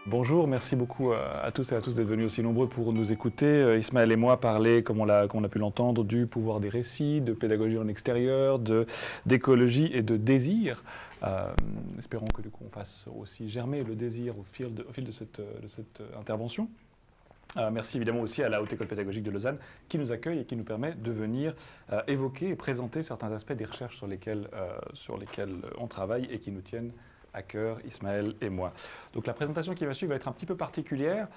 Bonjour, merci beaucoup à tous et à tous d'être venus aussi nombreux pour nous écouter. Ismaël et moi parler, comme on a pu l'entendre, du pouvoir des récits, de pédagogie en extérieur, d'écologie et de désir. Espérons que du coup on fasse aussi germer le désir au fil de cette intervention. Merci évidemment aussi à la Haute École pédagogique de Lausanne qui nous accueille et qui nous permet de venir évoquer et présenter certains aspects des recherches sur lesquelles on travaille et qui nous tiennent à cœur, Ismaël et moi. Donc la présentation qui va suivre va être un petit peu particulière,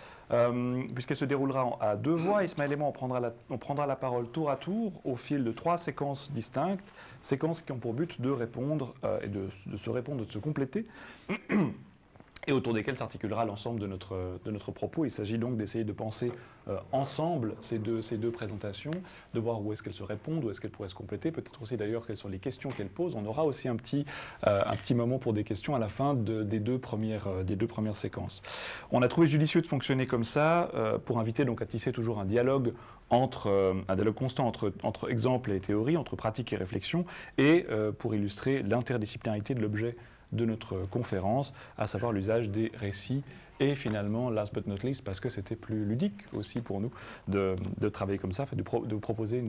puisqu'elle se déroulera à deux voix. Ismaël et moi, on prendra la parole tour à tour au fil de trois séquences distinctes, séquences qui ont pour but de répondre et de se répondre, de se compléter, et autour desquelles s'articulera l'ensemble de notre propos. Il s'agit donc d'essayer de penser ensemble ces deux présentations, de voir où est-ce qu'elles se répondent, où est-ce qu'elles pourraient se compléter, peut-être aussi d'ailleurs quelles sont les questions qu'elles posent. On aura aussi un petit moment pour des questions à la fin des deux premières séquences. On a trouvé judicieux de fonctionner comme ça pour inviter donc à tisser toujours un dialogue constant entre exemples et théories, entre pratique et réflexion, et pour illustrer l'interdisciplinarité de l'objet de notre conférence, à savoir l'usage des récits et finalement, last but not least, parce que c'était plus ludique aussi pour nous de travailler comme ça, de vous proposer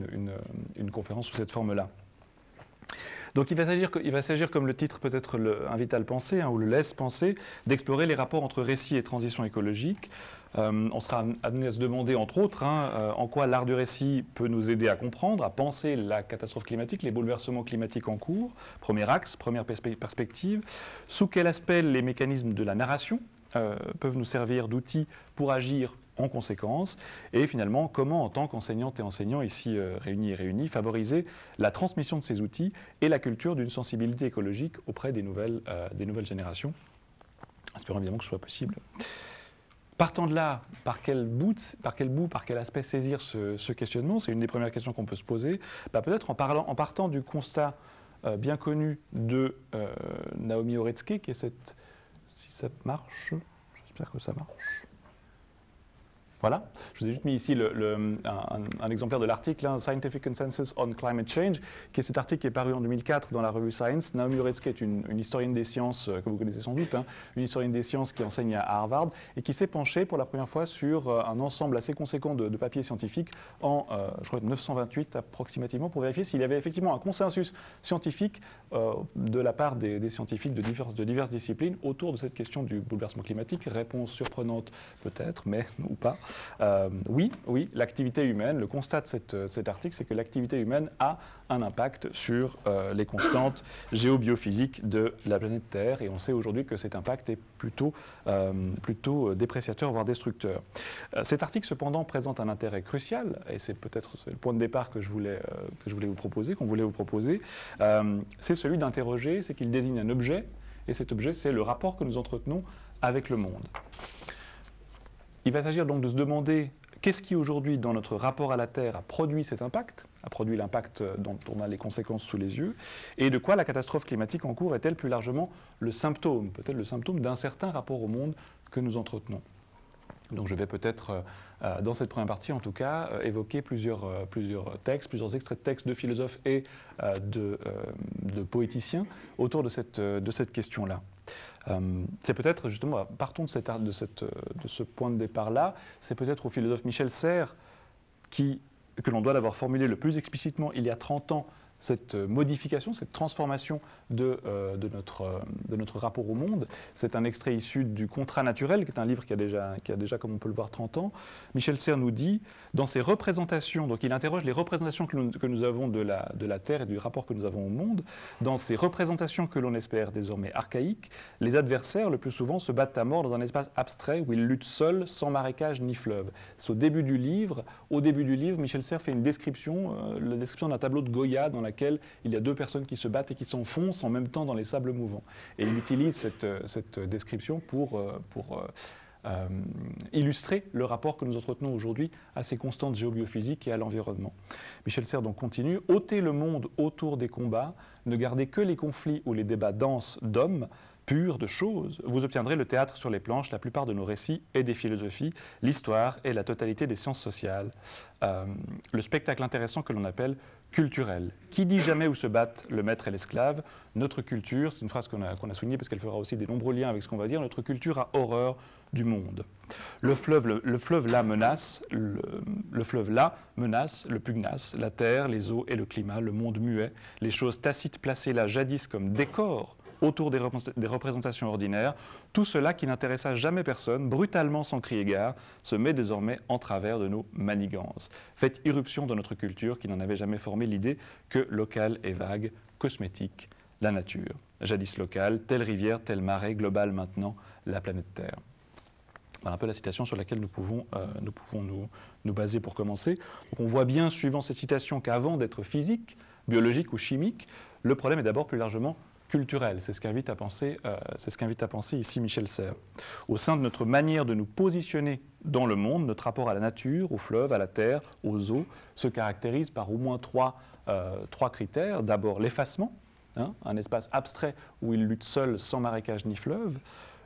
une conférence sous cette forme-là. Donc il va s'agir, comme le titre peut-être invite à le penser, ou le laisse penser, d'explorer les rapports entre récit et transition écologique. On sera amené à se demander, entre autres, en quoi l'art du récit peut nous aider à comprendre, à penser la catastrophe climatique, les bouleversements climatiques en cours. Premier axe, première perspective. Sous quel aspect les mécanismes de la narration peuvent nous servir d'outils pour agir en conséquence, et finalement, comment, en tant qu'enseignantes et enseignants ici réunis et réunis, favoriser la transmission de ces outils et la culture d'une sensibilité écologique auprès des nouvelles générations. Espérons évidemment que ce soit possible. Partant de là, par quel aspect saisir ce questionnement? C'est une des premières questions qu'on peut se poser. Peut-être en partant du constat bien connu de Naomi Oreskes, qui est cette... Si ça marche, j'espère que ça marche. Voilà, je vous ai juste mis ici un exemplaire de l'article, Scientific Consensus on Climate Change, qui est cet article qui est paru en 2004 dans la revue Science. Naomi Oreskes est une historienne des sciences que vous connaissez sans doute, une historienne des sciences qui enseigne à Harvard et qui s'est penchée pour la première fois sur un ensemble assez conséquent de papiers scientifiques en, je crois, 928 approximativement, pour vérifier s'il y avait effectivement un consensus scientifique de la part des scientifiques de diverses disciplines autour de cette question du bouleversement climatique. Réponse surprenante peut-être, mais ou pas. Oui, l'activité humaine, le constat de cet article, c'est que l'activité humaine a un impact sur les constantes géobiophysiques de la planète Terre, et on sait aujourd'hui que cet impact est plutôt dépréciateur, voire destructeur. Cet article, cependant, présente un intérêt crucial, et c'est peut-être le point de départ que je voulais vous proposer, c'est celui d'interroger, c'est qu'il désigne un objet, et cet objet, c'est le rapport que nous entretenons avec le monde. Il va s'agir donc de se demander qu'est-ce qui aujourd'hui, dans notre rapport à la Terre, a produit cet impact, a produit l'impact dont on a les conséquences sous les yeux, et de quoi la catastrophe climatique en cours est-elle plus largement le symptôme, peut-être le symptôme d'un certain rapport au monde que nous entretenons. Donc je vais peut-être, dans cette première partie en tout cas, évoquer plusieurs textes, plusieurs extraits de textes de philosophes et de poéticiens autour de cette question-là. C'est peut-être justement, partons de ce point de départ-là, c'est peut-être au philosophe Michel Serres que l'on doit l'avoir formulé le plus explicitement il y a 30 ans, cette modification, cette transformation de notre rapport au monde. C'est un extrait issu du Contrat naturel, qui est un livre qui a déjà, comme on peut le voir, 30 ans. Michel Serres nous dit, dans ses représentations, donc il interroge les représentations que nous avons de la Terre et du rapport que nous avons au monde, dans ces représentations que l'on espère désormais archaïques, les adversaires, le plus souvent, se battent à mort dans un espace abstrait où ils luttent seuls, sans marécage ni fleuve. C'est au début du livre, Michel Serres fait une description, la description d'un tableau de Goya dans laquelle il y a deux personnes qui se battent et qui s'enfoncent en même temps dans les sables mouvants. Et il utilise cette description pour illustrer le rapport que nous entretenons aujourd'hui à ces constantes géobiophysiques et à l'environnement. Michel Serres donc continue, « ôter le monde autour des combats, ne garder que les conflits ou les débats denses d'hommes, purs de choses, vous obtiendrez le théâtre sur les planches, la plupart de nos récits et des philosophies, l'histoire et la totalité des sciences sociales. Le spectacle intéressant que l'on appelle culturelle. Qui dit jamais où se battent le maître et l'esclave? Notre culture, c'est une phrase qu'on a soulignée parce qu'elle fera aussi des nombreux liens avec ce qu'on va dire, notre culture a horreur du monde. Le fleuve là menace, le fleuve là menace le pugnace, la terre, les eaux et le climat, le monde muet, les choses tacites placées là jadis comme décor autour des représentations ordinaires, tout cela qui n'intéressa jamais personne, brutalement sans crier gare, se met désormais en travers de nos manigances. Fait irruption dans notre culture qui n'en avait jamais formé l'idée que local et vague, cosmétique, la nature. Jadis local, telle rivière, tel marais, global maintenant, la planète Terre. Voilà un peu la citation sur laquelle nous pouvons nous baser pour commencer. Donc on voit bien, suivant cette citation, qu'avant d'être physique, biologique ou chimique, le problème est d'abord plus largement culturel. C'est ce qu'invite à penser ici Michel Serres. Au sein de notre manière de nous positionner dans le monde, notre rapport à la nature, aux fleuves, à la terre, aux eaux, se caractérise par au moins trois critères. D'abord l'effacement, un espace abstrait où il lutte seul, sans marécage ni fleuve.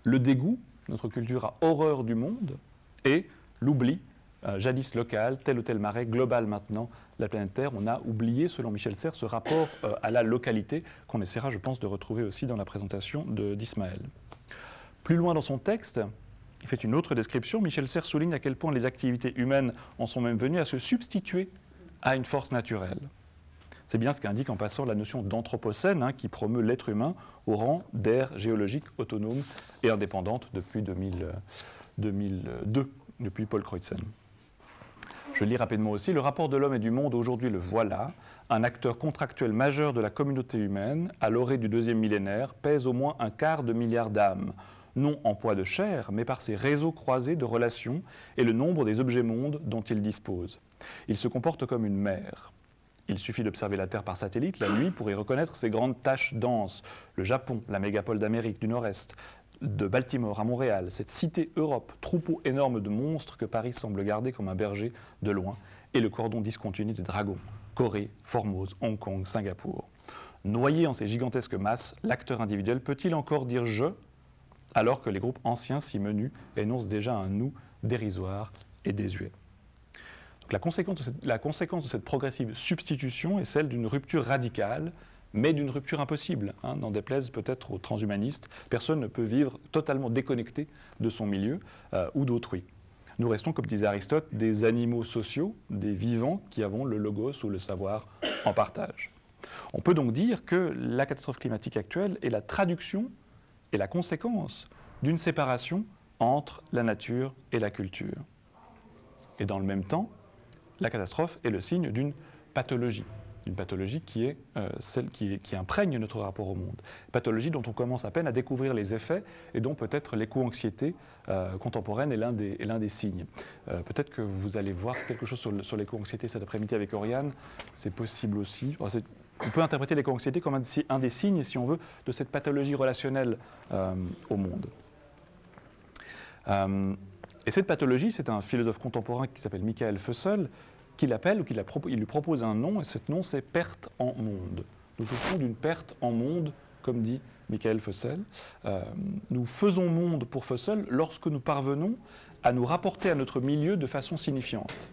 Le dégoût, notre culture a horreur du monde. Et l'oubli, jadis local, tel ou tel marais, global maintenant, la planète Terre. On a oublié, selon Michel Serres, ce rapport à la localité qu'on essaiera, je pense, de retrouver aussi dans la présentation d'Ismaël. Plus loin dans son texte, il fait une autre description. Michel Serres souligne à quel point les activités humaines en sont même venues à se substituer à une force naturelle. C'est bien ce qu'indique en passant la notion d'anthropocène, qui promeut l'être humain au rang d'aire géologique autonome et indépendante depuis 2002, depuis Paul Crutzen. Je lis rapidement aussi, le rapport de l'homme et du monde aujourd'hui le voilà, un acteur contractuel majeur de la communauté humaine, à l'orée du deuxième millénaire, pèse au moins 1/4 de milliard d'âmes, non en poids de chair, mais par ses réseaux croisés de relations et le nombre des objets-mondes dont il dispose. Il se comporte comme une mer. Il suffit d'observer la Terre par satellite la nuit pour y reconnaître ses grandes taches denses, le Japon, la mégapole d'Amérique du Nord-Est, de Baltimore à Montréal, cette cité Europe, troupeau énorme de monstres que Paris semble garder comme un berger de loin, et le cordon discontinu des dragons, Corée, Formose, Hong Kong, Singapour. Noyé en ces gigantesques masses, l'acteur individuel peut-il encore dire « je » alors que les groupes anciens si menus énoncent déjà un « nous » dérisoire et désuet. Donc la conséquence de cette progressive substitution est celle d'une rupture radicale, mais d'une rupture impossible. N'en déplaise peut-être aux transhumanistes, personne ne peut vivre totalement déconnecté de son milieu ou d'autrui. Nous restons, comme disait Aristote, des animaux sociaux, des vivants qui avons le logos ou le savoir en partage. On peut donc dire que la catastrophe climatique actuelle est la traduction et la conséquence d'une séparation entre la nature et la culture. Et dans le même temps, la catastrophe est le signe d'une pathologie qui est celle qui imprègne notre rapport au monde. Pathologie dont on commence à peine à découvrir les effets et dont peut-être l'éco-anxiété contemporaine est l'un des signes. Peut-être que vous allez voir quelque chose sur l'éco-anxiété cet après-midi avec Oriane, c'est possible aussi. On peut interpréter l'éco-anxiété comme un des signes, si on veut, de cette pathologie relationnelle au monde. Et cette pathologie, c'est un philosophe contemporain qui s'appelle Michael Fussell, qui l'appelle, ou il lui propose un nom, et ce nom c'est perte en monde. Nous souffrons d'une perte en monde, comme dit Michael Fussell. Nous faisons monde pour Fussell lorsque nous parvenons à nous rapporter à notre milieu de façon signifiante.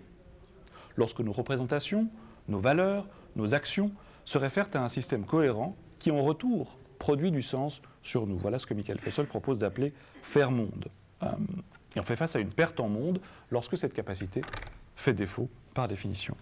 Lorsque nos représentations, nos valeurs, nos actions se réfèrent à un système cohérent qui, en retour, produit du sens sur nous. Voilà ce que Michael Fussell propose d'appeler faire monde. Et on fait face à une perte en monde lorsque cette capacité fait défaut par définition.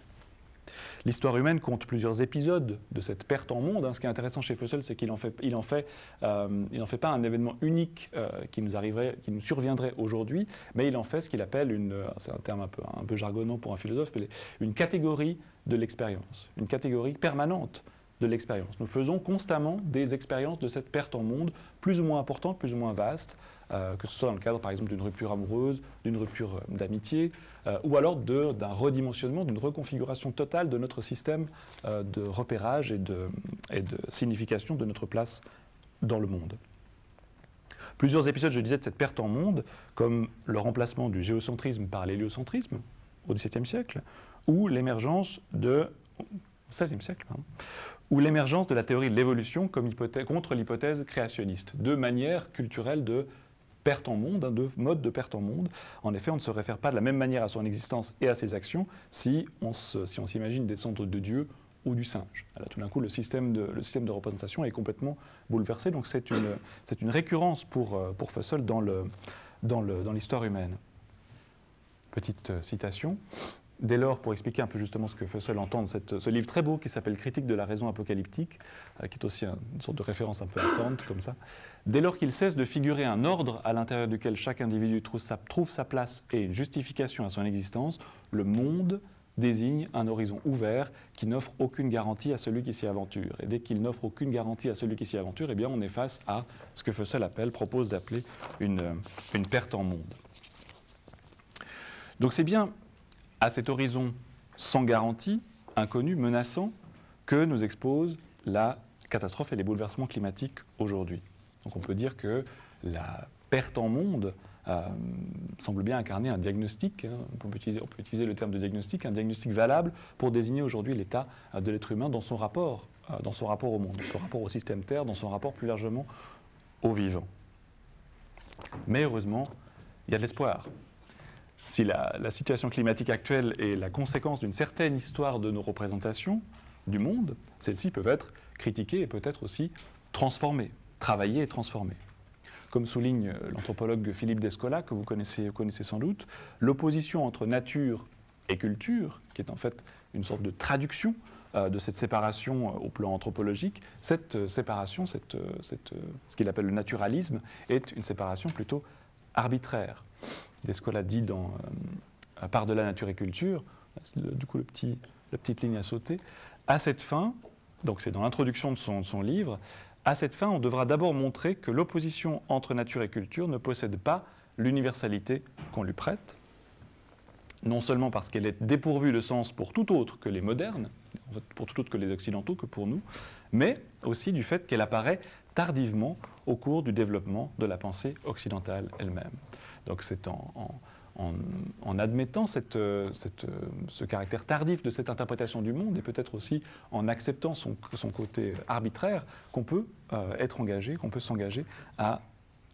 L'histoire humaine compte plusieurs épisodes de cette perte en monde. Ce qui est intéressant chez Fussell, c'est qu'il n'en fait pas un événement unique qui nous surviendrait aujourd'hui, mais il en fait ce qu'il appelle, c'est un terme un peu jargonnant pour un philosophe, mais une catégorie de l'expérience, une catégorie permanente de l'expérience. Nous faisons constamment des expériences de cette perte en monde, plus ou moins importantes, plus ou moins vastes, que ce soit dans le cadre, par exemple, d'une rupture amoureuse, d'une rupture d'amitié, ou alors d'un redimensionnement, d'une reconfiguration totale de notre système de repérage et de signification de notre place dans le monde. Plusieurs épisodes, je disais, de cette perte en monde, comme le remplacement du géocentrisme par l'héliocentrisme au XVIIe siècle, ou l'émergence au XVIe siècle, ou l'émergence de la théorie de l'évolution contre l'hypothèse créationniste, deux manières culturelles de perte en monde, deux modes de perte en monde. En effet, on ne se réfère pas de la même manière à son existence et à ses actions si on s'imagine descendre de Dieu ou du singe. Là, tout d'un coup, le système de représentation est complètement bouleversé. Donc c'est une récurrence pour Fussell dans l'histoire humaine. Petite citation. Dès lors, pour expliquer un peu justement ce que Fussell entend de ce livre très beau qui s'appelle « Critique de la raison apocalyptique », qui est aussi une sorte de référence un peu à Kant, comme ça. Dès lors qu'il cesse de figurer un ordre à l'intérieur duquel chaque individu trouve sa place et une justification à son existence, le monde désigne un horizon ouvert qui n'offre aucune garantie à celui qui s'y aventure. Et dès qu'il n'offre aucune garantie à celui qui s'y aventure, eh bien on est face à ce que Fussell propose d'appeler une perte en monde. Donc c'est bien à cet horizon sans garantie, inconnu, menaçant, que nous expose la catastrophe et les bouleversements climatiques aujourd'hui. Donc on peut dire que la perte en monde semble bien incarner un diagnostic, hein, on peut utiliser le terme de diagnostic, un diagnostic valable pour désigner aujourd'hui l'état de l'être humain dans son rapport au monde, dans son rapport au système Terre, dans son rapport plus largement au vivant. Mais heureusement, il y a de l'espoir. Si la situation climatique actuelle est la conséquence d'une certaine histoire de nos représentations du monde, celles-ci peuvent être critiquées et peut-être aussi transformées, travaillées et transformées. Comme souligne l'anthropologue Philippe Descola, que vous connaissez sans doute, l'opposition entre nature et culture, qui est en fait une sorte de traduction de cette séparation au plan anthropologique, cette séparation, ce qu'il appelle le naturalisme, est une séparation plutôt arbitraire. Descola dit dans Par-delà nature et culture, du coup la petite ligne à sauter, à cette fin, donc c'est dans l'introduction de son livre, à cette fin on devra d'abord montrer que l'opposition entre nature et culture ne possède pas l'universalité qu'on lui prête, non seulement parce qu'elle est dépourvue de sens pour tout autre que les modernes, pour tout autre que les occidentaux, que pour nous, mais aussi du fait qu'elle apparaît tardivement au cours du développement de la pensée occidentale elle-même. Donc c'est en admettant ce caractère tardif de cette interprétation du monde et peut-être aussi en acceptant son côté arbitraire qu'on peut qu'on peut s'engager à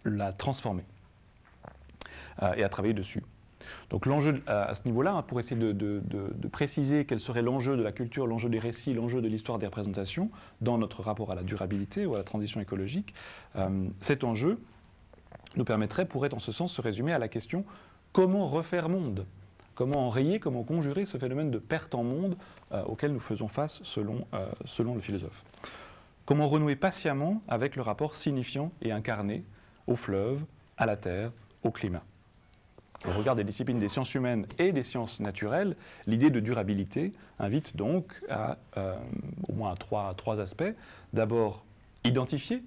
la transformer et à travailler dessus. Donc l'enjeu à ce niveau-là, hein, pour essayer de préciser quel serait l'enjeu de la culture, l'enjeu des récits, l'enjeu de l'histoire des représentations dans notre rapport à la durabilité ou à la transition écologique, cet enjeu nous pourrait en ce sens se résumer à la question comment refaire monde ? Comment enrayer, comment conjurer ce phénomène de perte en monde auquel nous faisons face selon le philosophe ? Comment renouer patiemment avec le rapport signifiant et incarné au fleuve, à la terre, au climat ? Au regard des disciplines des sciences humaines et des sciences naturelles, l'idée de durabilité invite donc au moins à trois aspects. D'abord, identifier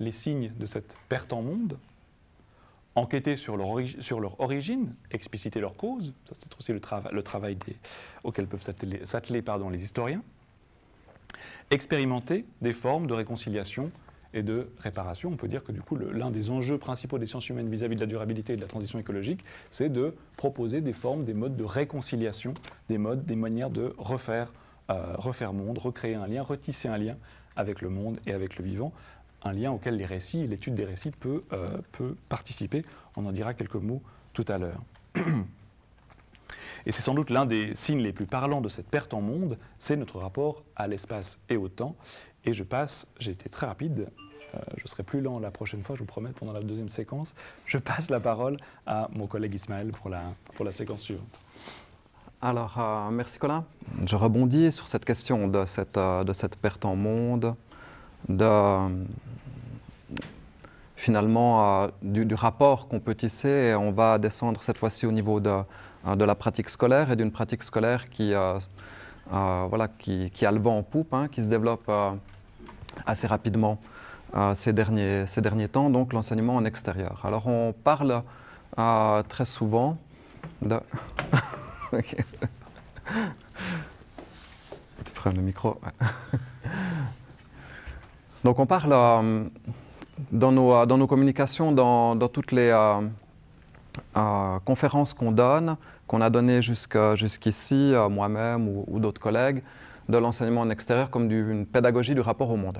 les signes de cette perte en monde, enquêter sur leur origine, expliciter leur cause, ça c'est aussi le travail auquel peuvent s'atteler les historiens, expérimenter des formes de réconciliation et de réparation. On peut dire que du coup, l'un des enjeux principaux des sciences humaines vis-à-vis de la durabilité et de la transition écologique, c'est de proposer des formes, des modes de réconciliation, des manières de refaire monde, recréer un lien, retisser un lien avec le monde et avec le vivant, un lien auquel l'étude des récits peut participer. On en dira quelques mots tout à l'heure. Et c'est sans doute l'un des signes les plus parlants de cette perte en monde, c'est notre rapport à l'espace et au temps. Et j'ai été très rapide, je serai plus lent la prochaine fois, je vous promets, pendant la deuxième séquence. Je passe la parole à mon collègue Ismaël pour la séquence suivante. Alors, merci Colin. Je rebondis sur cette question de cette perte en monde, finalement du rapport qu'on peut tisser, et on va descendre cette fois-ci au niveau de la pratique scolaire et d'une pratique scolaire qui a le vent en poupe, hein, qui se développe assez rapidement ces derniers temps, donc l'enseignement en extérieur. Alors on parle très souvent de... Okay. Tu prends le micro. Donc on parle dans nos communications, dans toutes les conférences qu'on donne, qu'on a données jusqu'ici, moi-même ou d'autres collègues, de l'enseignement en extérieur comme une pédagogie du rapport au monde.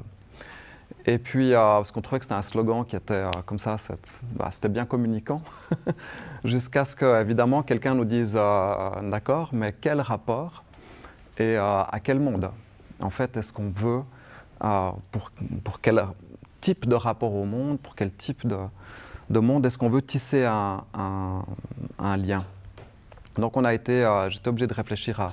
Et puis, parce qu'on trouvait que c'était un slogan qui était comme ça, c'était bien communicant, jusqu'à ce que, évidemment, quelqu'un nous dise « D'accord, mais quel rapport et à quel monde ?» en fait, est-ce qu'on veut, pour quel type de rapport au monde, pour quel type de monde est-ce qu'on veut tisser un lien. Donc j'étais obligé de réfléchir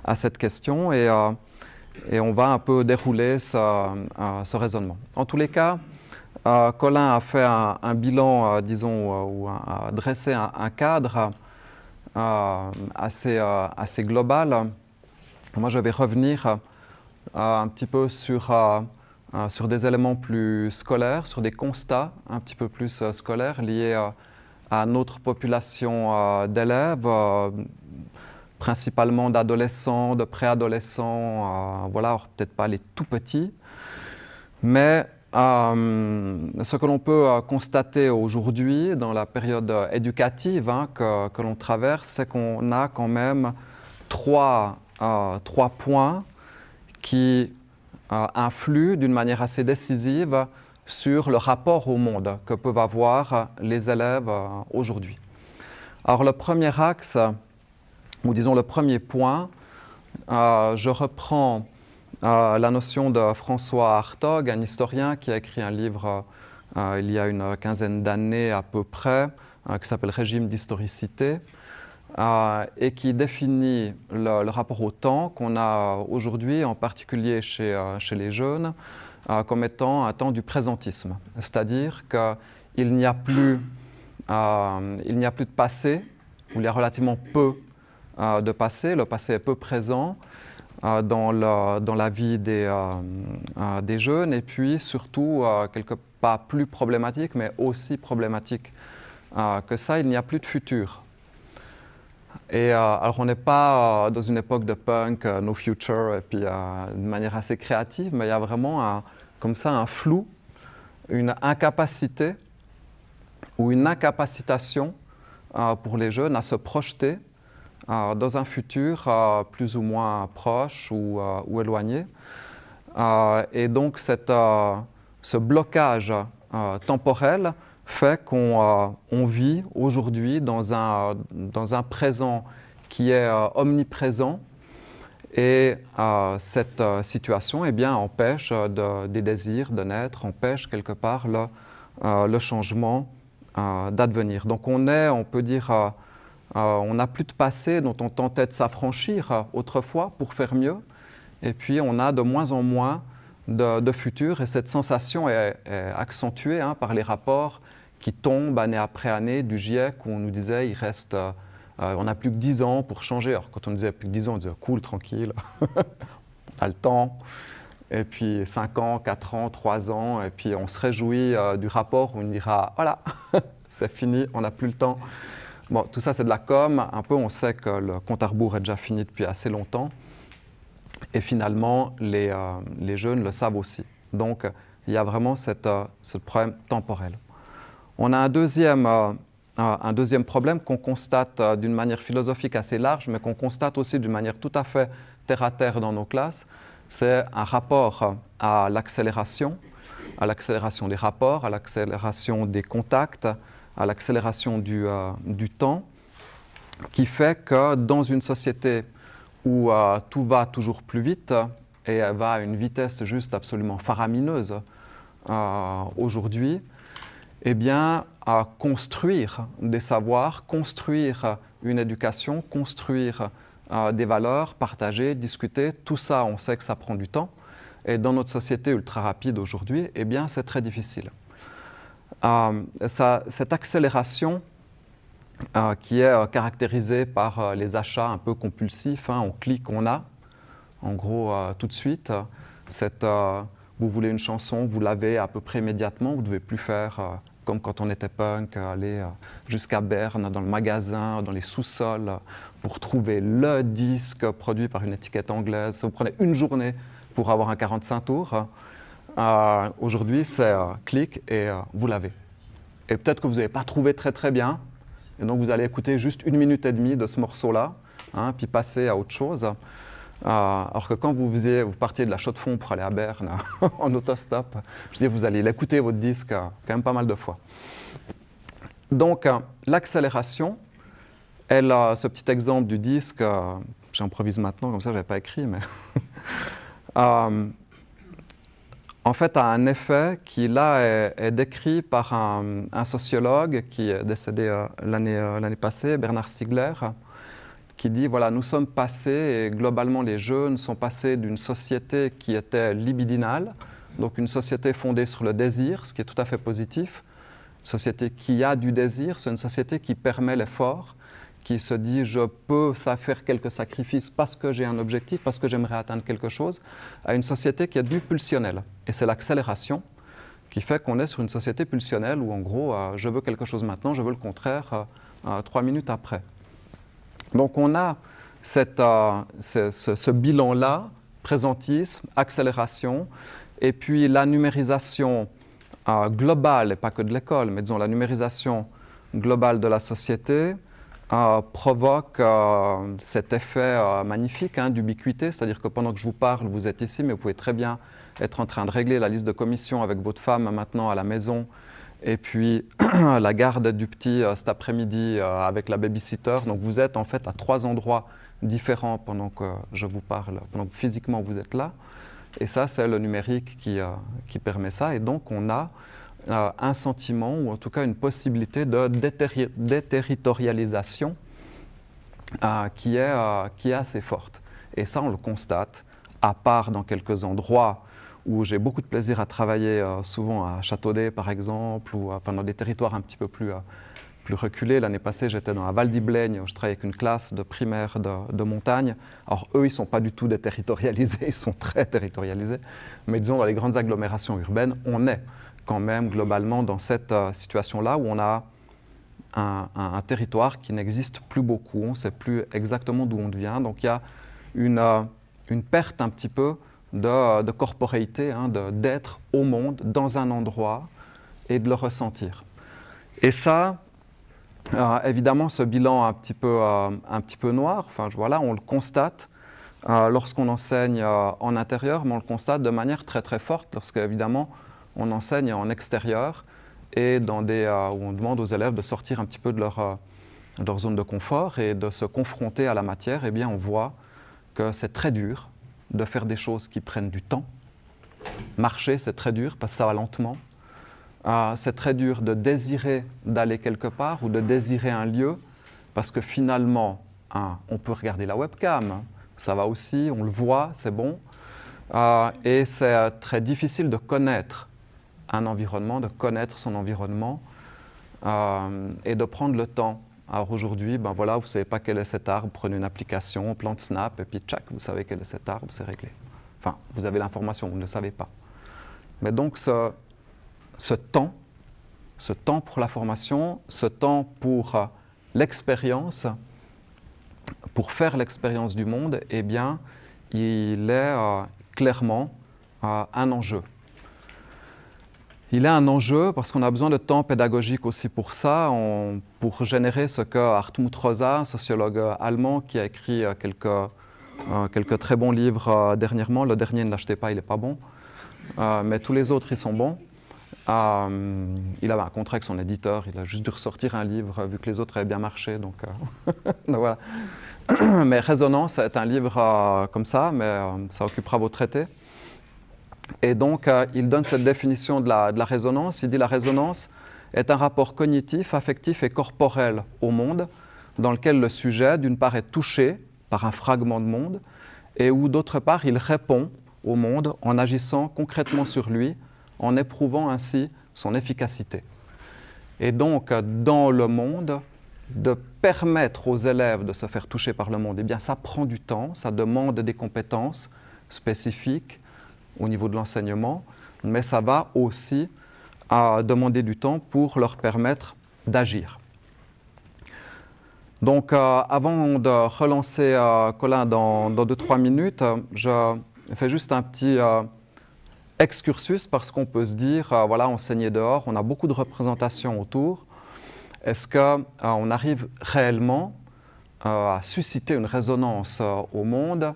à cette question et on va un peu dérouler ce raisonnement. En tous les cas, Colin a fait un bilan, disons, ou a dressé un cadre assez global. Moi, je vais revenir un petit peu sur des éléments plus scolaires, sur des constats un petit peu plus scolaires liés à notre population d'élèves, principalement d'adolescents, de préadolescents, voilà, peut-être pas les tout petits, mais ce que l'on peut constater aujourd'hui dans la période éducative que l'on traverse, c'est qu'on a quand même trois points qui influent d'une manière assez décisive sur le rapport au monde que peuvent avoir les élèves aujourd'hui. Alors le premier axe, ou disons le premier point, je reprends la notion de François Hartog, un historien qui a écrit un livre il y a une quinzaine d'années à peu près, qui s'appelle Régime d'historicité, et qui définit le rapport au temps qu'on a aujourd'hui, en particulier chez les jeunes, comme étant un temps du présentisme. C'est-à-dire qu'il n'y a plus de passé, ou il y a relativement peu de passé. Le passé est peu présent dans la vie des jeunes, et puis surtout, quelque part plus problématique, mais aussi problématique que ça, il n'y a plus de futur. Et alors on n'est pas dans une époque de punk, no future, et puis de manière assez créative, mais il y a vraiment comme ça un flou, une incapacité ou une incapacitation pour les jeunes à se projeter dans un futur plus ou moins proche ou éloigné. Et donc ce blocage temporel fait qu'on vit aujourd'hui dans un présent qui est omniprésent, et cette situation, eh bien, empêche des désirs de naître, empêche quelque part le changement d'advenir. Donc on peut dire, on n'a plus de passé dont on tentait de s'affranchir autrefois pour faire mieux, et puis on a de moins en moins de futur, et cette sensation est accentuée par les rapports qui tombent année après année du GIEC, où on nous disait il reste, on n'a plus que 10 ans pour changer. Alors quand on disait plus que 10 ans, on disait cool, tranquille, on a le temps. Et puis 5 ans, 4 ans, 3 ans, et puis on se réjouit du rapport où on dira voilà, c'est fini, on n'a plus le temps. Bon, tout ça c'est de la com, un peu on sait que le compte à rebours est déjà fini depuis assez longtemps. Et finalement, les jeunes le savent aussi. Donc, il y a vraiment ce problème temporel. On a un deuxième problème qu'on constate d'une manière philosophique assez large, mais qu'on constate aussi d'une manière tout à fait terre-à-terre dans nos classes. C'est un rapport à l'accélération des rapports, à l'accélération des contacts, à l'accélération du temps, qui fait que dans une société où tout va toujours plus vite et va à une vitesse juste absolument faramineuse aujourd'hui, eh bien, construire des savoirs, construire une éducation, construire des valeurs, partager, discuter, tout ça, on sait que ça prend du temps. Et dans notre société ultra rapide aujourd'hui, eh bien, c'est très difficile. Cette accélération qui est caractérisée par les achats un peu compulsifs, on clique, on a, en gros, tout de suite. Vous voulez une chanson, vous l'avez à peu près immédiatement, vous ne devez plus faire comme quand on était punk, aller jusqu'à Berne, dans le magasin, dans les sous-sols, pour trouver le disque produit par une étiquette anglaise. Vous prenez une journée pour avoir un 45 tours. Aujourd'hui, c'est clic et vous l'avez. Et peut-être que vous n'avez pas trouvé très très bien, et donc vous allez écouter juste 1 minute et demie de ce morceau-là, puis passer à autre chose. Alors que quand vous partiez de la Chaux-de-Fonds pour aller à Berne en autostop, je dis vous allez l'écouter votre disque quand même pas mal de fois. Donc l'accélération, ce petit exemple du disque, j'improvise maintenant, comme ça je n'avais pas écrit, mais en fait, a un effet qui, là, est décrit par un sociologue qui est décédé l'année passée, Bernard Stiegler, qui dit, voilà, nous sommes passés, et globalement les jeunes sont passés d'une société qui était libidinale, donc une société fondée sur le désir, ce qui est tout à fait positif. Une société qui a du désir, c'est une société qui permet l'effort, qui se dit je peux faire quelques sacrifices parce que j'ai un objectif, parce que j'aimerais atteindre quelque chose, à une société qui est du pulsionnel. Et c'est l'accélération qui fait qu'on est sur une société pulsionnelle où en gros je veux quelque chose maintenant, je veux le contraire 3 minutes après. Donc on a ce bilan-là, présentisme, accélération, et puis la numérisation globale, et pas que de l'école, mais disons la numérisation globale de la société provoque cet effet magnifique d'ubiquité, c'est-à-dire que pendant que je vous parle, vous êtes ici, mais vous pouvez très bien être en train de régler la liste de commissions avec votre femme maintenant à la maison, et puis la garde du petit cet après-midi avec la babysitter. Donc vous êtes en fait à 3 endroits différents pendant que je vous parle, pendant que physiquement vous êtes là. Et ça, c'est le numérique qui permet ça. Et donc on a un sentiment, ou en tout cas une possibilité de déterritorialisation qui est assez forte. Et ça, on le constate, à part dans quelques endroits où j'ai beaucoup de plaisir à travailler, souvent à Châteaudet par exemple, ou dans des territoires un petit peu plus reculés. L'année passée, j'étais dans la Val d'Ibleigne, où je travaillais avec une classe de primaire de montagne. Alors eux, ils ne sont pas du tout déterritorialisés, ils sont très territorialisés. Mais disons, dans les grandes agglomérations urbaines, on est quand même globalement dans cette situation-là où on a un territoire qui n'existe plus beaucoup, on ne sait plus exactement d'où on vient. Donc il y a une perte un petit peu de corporéité, d'être au monde, dans un endroit, et de le ressentir. Et ça, évidemment, ce bilan un petit peu noir, voilà, on le constate lorsqu'on enseigne en intérieur, mais on le constate de manière très très forte lorsque, évidemment, on enseigne en extérieur et où on demande aux élèves de sortir un petit peu de leur zone de confort et de se confronter à la matière. Eh bien, on voit que c'est très dur de faire des choses qui prennent du temps. Marcher, c'est très dur parce que ça va lentement. C'est très dur de désirer d'aller quelque part ou de désirer un lieu parce que finalement, on peut regarder la webcam, ça va aussi, on le voit, c'est bon. Et c'est très difficile de connaître un environnement, de connaître son environnement et de prendre le temps. Alors aujourd'hui, voilà, vous ne savez pas quel est cet arbre, prenez une application, plante Snap, et puis tchac, vous savez quel est cet arbre, c'est réglé. Enfin, vous avez l'information, vous ne le savez pas. Mais donc ce temps pour la formation, ce temps pour l'expérience, pour faire l'expérience du monde, eh bien, il est clairement un enjeu. Il est un enjeu parce qu'on a besoin de temps pédagogique aussi pour ça, pour générer ce que Hartmut Rosa, un sociologue allemand qui a écrit quelques très bons livres dernièrement, le dernier ne l'achetez pas, il n'est pas bon, mais tous les autres ils sont bons. Il avait un contrat avec son éditeur, il a juste dû ressortir un livre vu que les autres avaient bien marché, donc voilà. Mais Résonance est un livre comme ça, mais ça occupera vos traités. Et donc, il donne cette définition de la résonance. Il dit la résonance est un rapport cognitif, affectif et corporel au monde, dans lequel le sujet, d'une part, est touché par un fragment de monde, et où, d'autre part, il répond au monde en agissant concrètement sur lui, en éprouvant ainsi son efficacité. Et donc, dans le monde, de permettre aux élèves de se faire toucher par le monde, eh bien, ça prend du temps, ça demande des compétences spécifiques au niveau de l'enseignement, mais ça va aussi demander du temps pour leur permettre d'agir. Donc, avant de relancer Colin dans 2-3 minutes, je fais juste un petit excursus parce qu'on peut se dire, voilà, enseigner dehors, on a beaucoup de représentations autour. Est-ce qu'on arrive réellement à susciter une résonance au monde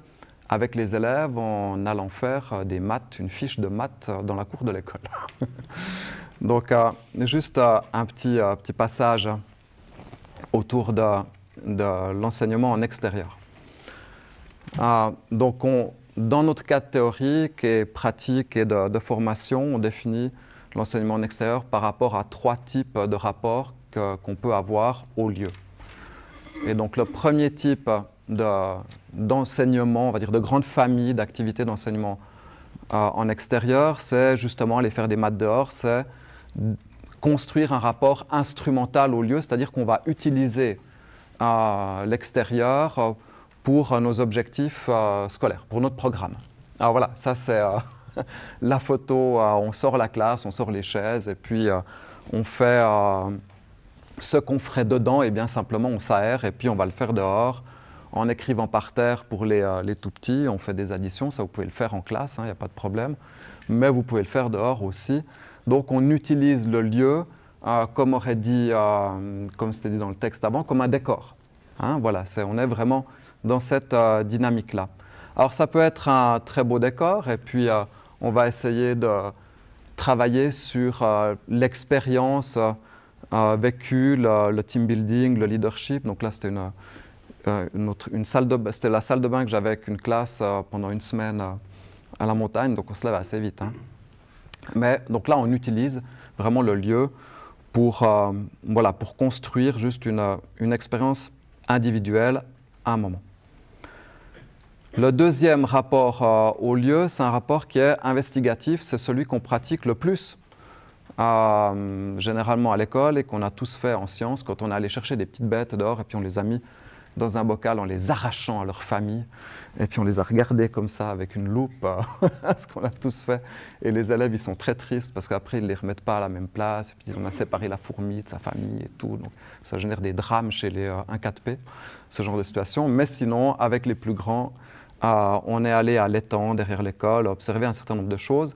avec les élèves en allant faire des maths, une fiche de maths dans la cour de l'école? Donc, juste un petit passage autour de l'enseignement en extérieur. Donc, dans notre cadre théorique et pratique et de formation, on définit l'enseignement en extérieur par rapport à 3 types de rapports qu'on peut avoir au lieu. Et donc le premier type d'enseignement, on va dire de grande famille d'activités d'enseignement en extérieur, c'est justement aller faire des maths dehors, c'est construire un rapport instrumental au lieu, c'est-à-dire qu'on va utiliser l'extérieur pour nos objectifs scolaires, pour notre programme. Alors voilà, ça c'est la photo, on sort la classe, on sort les chaises et puis on fait ce qu'on ferait dedans, et bien simplement on s'aère et puis on va le faire dehors en écrivant par terre pour les tout petits. On fait des additions, ça vous pouvez le faire en classe, il n'y a pas de problème, mais vous pouvez le faire dehors aussi. Donc on utilise le lieu, comme aurait dit, comme c'était dit dans le texte avant, comme un décor. Voilà, on est vraiment dans cette dynamique-là. Alors ça peut être un très beau décor et puis on va essayer de travailler sur l'expérience vécue, le team building, le leadership. Donc là c'était c'était la salle de bain que j'avais avec une classe pendant une semaine à la montagne, donc on se lève assez vite. Mais donc là on utilise vraiment le lieu pour construire juste une expérience individuelle à un moment. Le deuxième rapport au lieu, c'est un rapport qui est investigatif, c'est celui qu'on pratique le plus généralement à l'école et qu'on a tous fait en sciences quand on est allé chercher des petites bêtes dehors et puis on les a mis dans un bocal en les arrachant à leur famille et puis on les a regardés comme ça avec une loupe, ce qu'on a tous fait. Et les élèves, ils sont très tristes parce qu'après, ils ne les remettent pas à la même place et puis on a séparé la fourmi de sa famille et tout. Donc ça génère des drames chez les 1-4P, ce genre de situation. Mais sinon, avec les plus grands, on est allé à l'étang derrière l'école, observer un certain nombre de choses.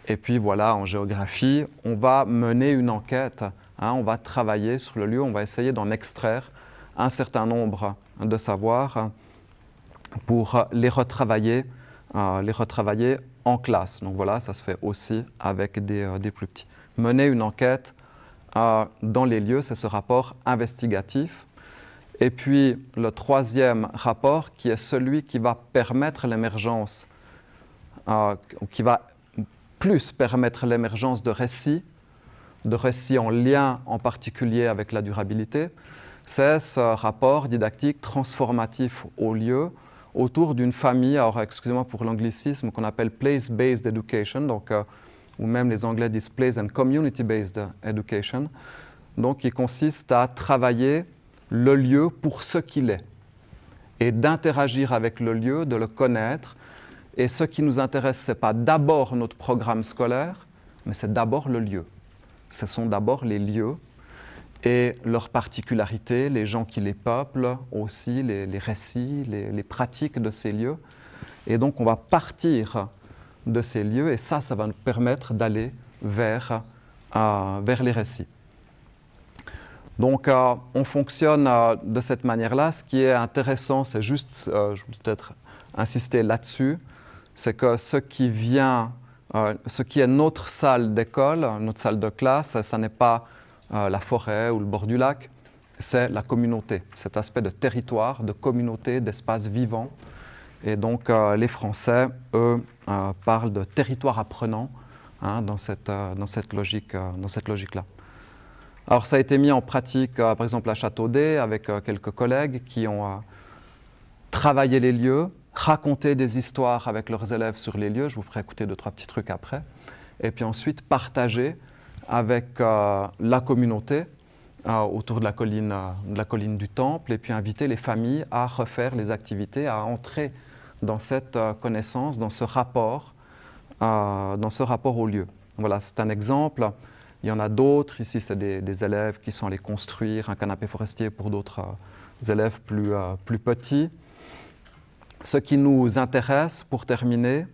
Et puis voilà, en géographie, on va mener une enquête, on va travailler sur le lieu, on va essayer d'en extraire un certain nombre de savoirs pour les retravailler en classe. Donc voilà, ça se fait aussi avec des plus petits. Mener une enquête dans les lieux, c'est ce rapport investigatif. Et puis le troisième rapport qui est celui qui va permettre l'émergence, qui va plus permettre l'émergence de récits en lien en particulier avec la durabilité, c'est ce rapport didactique transformatif au lieu autour d'une famille, alors excusez-moi pour l'anglicisme, qu'on appelle place-based education, donc, ou même les Anglais disent place and community-based education, donc qui consiste à travailler le lieu pour ce qu'il est et d'interagir avec le lieu, de le connaître. Et ce qui nous intéresse, ce n'est pas d'abord notre programme scolaire, mais c'est d'abord le lieu. Ce sont d'abord les lieux et leurs particularités, les gens qui les peuplent aussi, les récits, les pratiques de ces lieux. Et donc on va partir de ces lieux et ça va nous permettre d'aller vers les récits. Donc on fonctionne de cette manière-là. Ce qui est intéressant, c'est juste, je voulais peut-être insister là-dessus, c'est que ce qui est notre salle d'école, notre salle de classe, ça n'est pas la forêt ou le bord du lac, c'est la communauté, cet aspect de territoire, de communauté, d'espace vivant. Et donc les Français, eux, parlent de territoire apprenant dans cette logique-là. Alors ça a été mis en pratique, par exemple à Châteaudet, avec quelques collègues qui ont travaillé les lieux, raconté des histoires avec leurs élèves sur les lieux, je vous ferai écouter 2-3 petits trucs après, et puis ensuite partager avec la communauté autour de la colline du Temple, et puis inviter les familles à refaire les activités, à entrer dans cette connaissance, dans ce rapport au lieu. Voilà, c'est un exemple. Il y en a d'autres. Ici, c'est des élèves qui sont allés construire un canapé forestier pour d'autres élèves plus petits. Ce qui nous intéresse, pour terminer,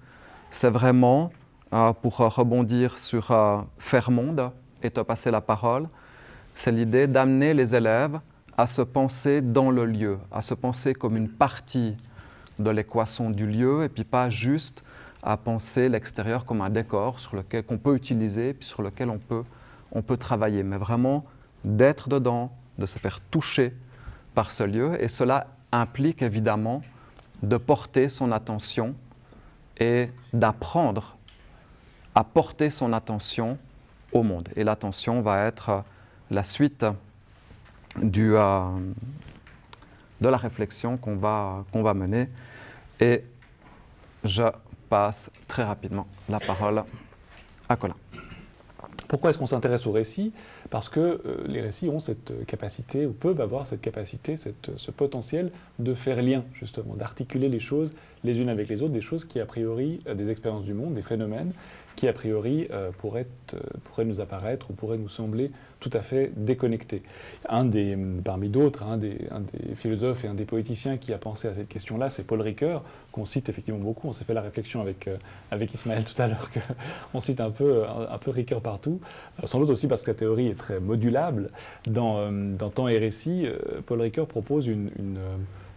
c'est vraiment, pour rebondir sur Faire Monde et te passer la parole, c'est l'idée d'amener les élèves à se penser dans le lieu, à se penser comme une partie de l'équation du lieu et puis pas juste à penser l'extérieur comme un décor sur lequel qu'on peut utiliser puis sur lequel on peut travailler, mais vraiment d'être dedans, de se faire toucher par ce lieu. Et cela implique évidemment de porter son attention est d'apprendre à porter son attention au monde. Et l'attention va être la suite de la réflexion qu'on va mener. Et je passe très rapidement la parole à Colin. Pourquoi est-ce qu'on s'intéresse aux récits? Parce que les récits ont cette capacité, ou peuvent avoir cette capacité, ce potentiel de faire lien, justement, d'articuler les choses les unes avec les autres, des choses qui, a priori, des expériences du monde, des phénomènes, qui, a priori, pourraient nous apparaître ou pourraient nous sembler tout à fait déconnectés. Parmi d'autres, un des philosophes et un des poéticiens qui a pensé à cette question-là, c'est Paul Ricoeur, qu'on cite effectivement beaucoup. On s'est fait la réflexion avec Ismaël tout à l'heure, qu'on cite un peu Ricoeur partout, sans doute aussi parce que la théorie est très modulable. Dans Temps et récit, Paul Ricoeur propose une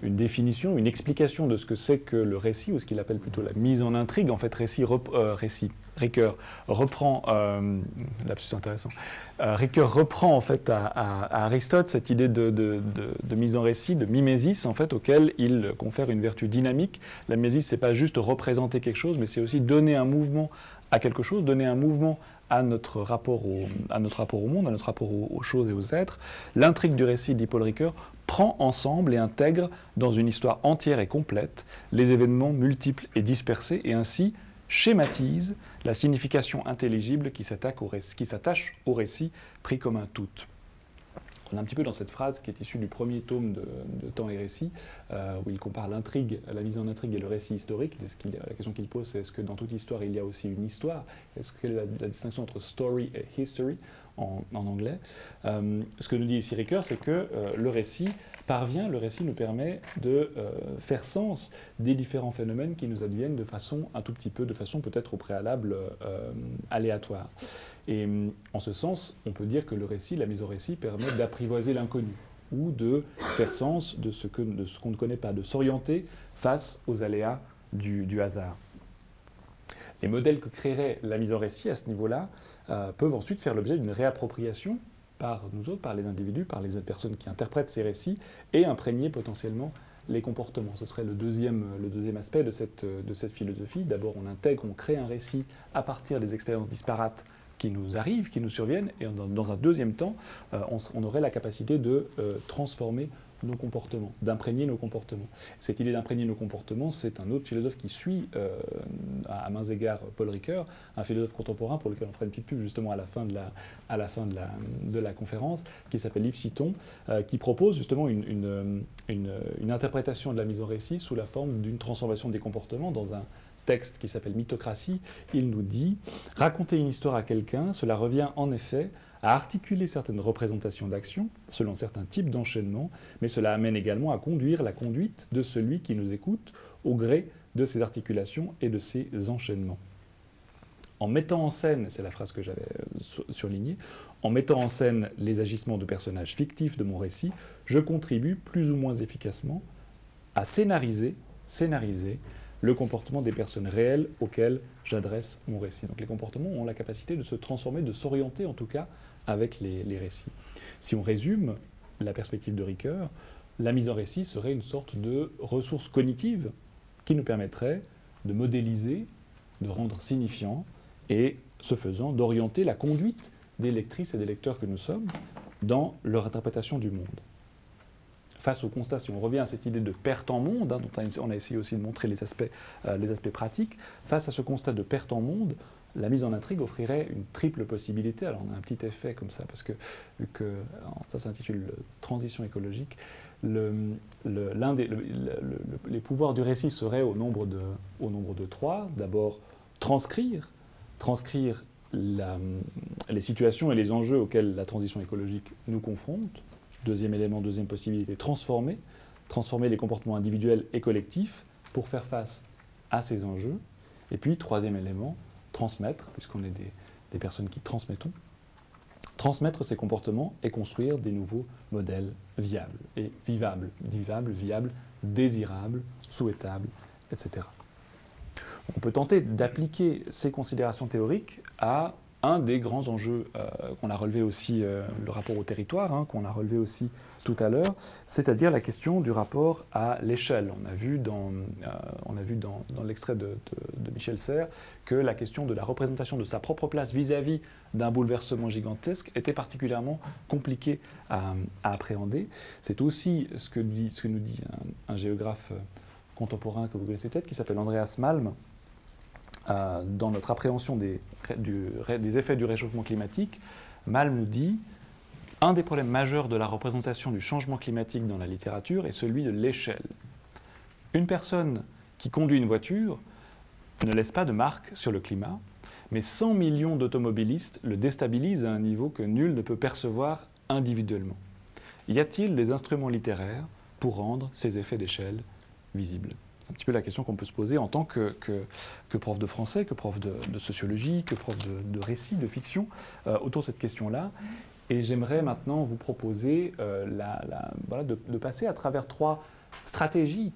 définition, une explication de ce que c'est que le récit, ou ce qu'il appelle plutôt la mise en intrigue. En fait, Ricoeur reprend, lapsus intéressant, Ricoeur reprend en fait à Aristote cette idée de mise en récit, de mimésis, en fait, auquel il confère une vertu dynamique. La mimésis, c'est pas juste représenter quelque chose, mais c'est aussi donner un mouvement à quelque chose, donner un mouvement à notre rapport au monde, à notre rapport aux choses et aux êtres. L'intrigue du récit, dit Paul Ricoeur, prend ensemble et intègre dans une histoire entière et complète les événements multiples et dispersés, et ainsi schématise la signification intelligible qui s'attache au récit pris comme un tout. On est un petit peu dans cette phrase qui est issue du premier tome de Temps et récit, où il compare l'intrigue, la mise en intrigue et le récit historique. La question qu'il pose, c'est est-ce que dans toute histoire, il y a aussi une histoire? Est-ce que la distinction entre story et history en anglais? Ce que nous dit ici Ricoeur, c'est que le récit nous permet de faire sens des différents phénomènes qui nous adviennent de façon peut-être au préalable aléatoire. Et en ce sens, on peut dire que le récit, la mise au récit, permet d'apprivoiser l'inconnu, ou de faire sens de ce qu'on ne connaît pas, de s'orienter face aux aléas du hasard. Les modèles que créerait la mise en récit à ce niveau-là peuvent ensuite faire l'objet d'une réappropriation par nous autres, par les individus, par les personnes qui interprètent ces récits, et imprégner potentiellement les comportements. Ce serait le deuxième aspect de cette philosophie. D'abord, on crée un récit à partir des expériences disparates qui nous arrivent, qui nous surviennent, et dans un deuxième temps, on aurait la capacité de transformer nos comportements, d'imprégner nos comportements. Cette idée d'imprégner nos comportements, c'est un autre philosophe qui suit à mains égards Paul Ricoeur, un philosophe contemporain pour lequel on fera une petite pub justement à la fin de la conférence, qui s'appelle Yves Citon, qui propose justement une interprétation de la mise en récit sous la forme d'une transformation des comportements. Dans un texte qui s'appelle Mythocratie, il nous dit « Raconter une histoire à quelqu'un, cela revient en effet à articuler certaines représentations d'actions selon certains types d'enchaînements, mais cela amène également à conduire la conduite de celui qui nous écoute au gré de ces articulations et de ces enchaînements. En mettant en scène, c'est la phrase que j'avais surlignée, en mettant en scène les agissements de personnages fictifs de mon récit, je contribue plus ou moins efficacement à scénariser le comportement des personnes réelles auxquelles j'adresse mon récit. Donc les comportements ont la capacité de se transformer, de s'orienter en tout cas avec les récits. Si on résume la perspective de Ricoeur, la mise en récit serait une sorte de ressource cognitive qui nous permettrait de modéliser, de rendre signifiant et, ce faisant, d'orienter la conduite des lectrices et des lecteurs que nous sommes dans leur interprétation du monde. Face au constat, si on revient à cette idée de perte en monde, dont on a essayé aussi de montrer les aspects pratiques, face à ce constat de perte en monde, la mise en intrigue offrirait une triple possibilité. Alors on a un petit effet comme ça, parce que vu que ça s'intitule Transition écologique, les pouvoirs du récit seraient au nombre de 3. D'abord, transcrire les situations et les enjeux auxquels la transition écologique nous confronte. Deuxième élément, deuxième possibilité, transformer les comportements individuels et collectifs pour faire face à ces enjeux. Et puis, troisième élément, transmettre, puisqu'on est des personnes qui transmettons, transmettre ces comportements et construire des nouveaux modèles viables et vivables, désirables, souhaitables, etc. On peut tenter d'appliquer ces considérations théoriques à un des grands enjeux qu'on a relevé aussi, le rapport au territoire, hein, qu'on a relevé aussi tout à l'heure, c'est-à-dire la question du rapport à l'échelle. On a vu dans l'extrait de Michel Serres que la question de la représentation de sa propre place vis-à-vis d'un bouleversement gigantesque était particulièrement compliquée à appréhender. C'est aussi ce que nous dit un géographe contemporain que vous connaissez peut-être, qui s'appelle Andreas Malm, dans notre appréhension des effets du réchauffement climatique. Malm nous dit: un des problèmes majeurs de la représentation du changement climatique dans la littérature est celui de l'échelle. Une personne qui conduit une voiture ne laisse pas de marque sur le climat, mais 100 millions d'automobilistes le déstabilisent à un niveau que nul ne peut percevoir individuellement. Y a-t-il des instruments littéraires pour rendre ces effets d'échelle visibles? C'est un petit peu la question qu'on peut se poser en tant que prof de français, que prof de sociologie, que prof de récit, de fiction, autour de cette question-là. Et j'aimerais maintenant vous proposer voilà, de passer à travers trois stratégies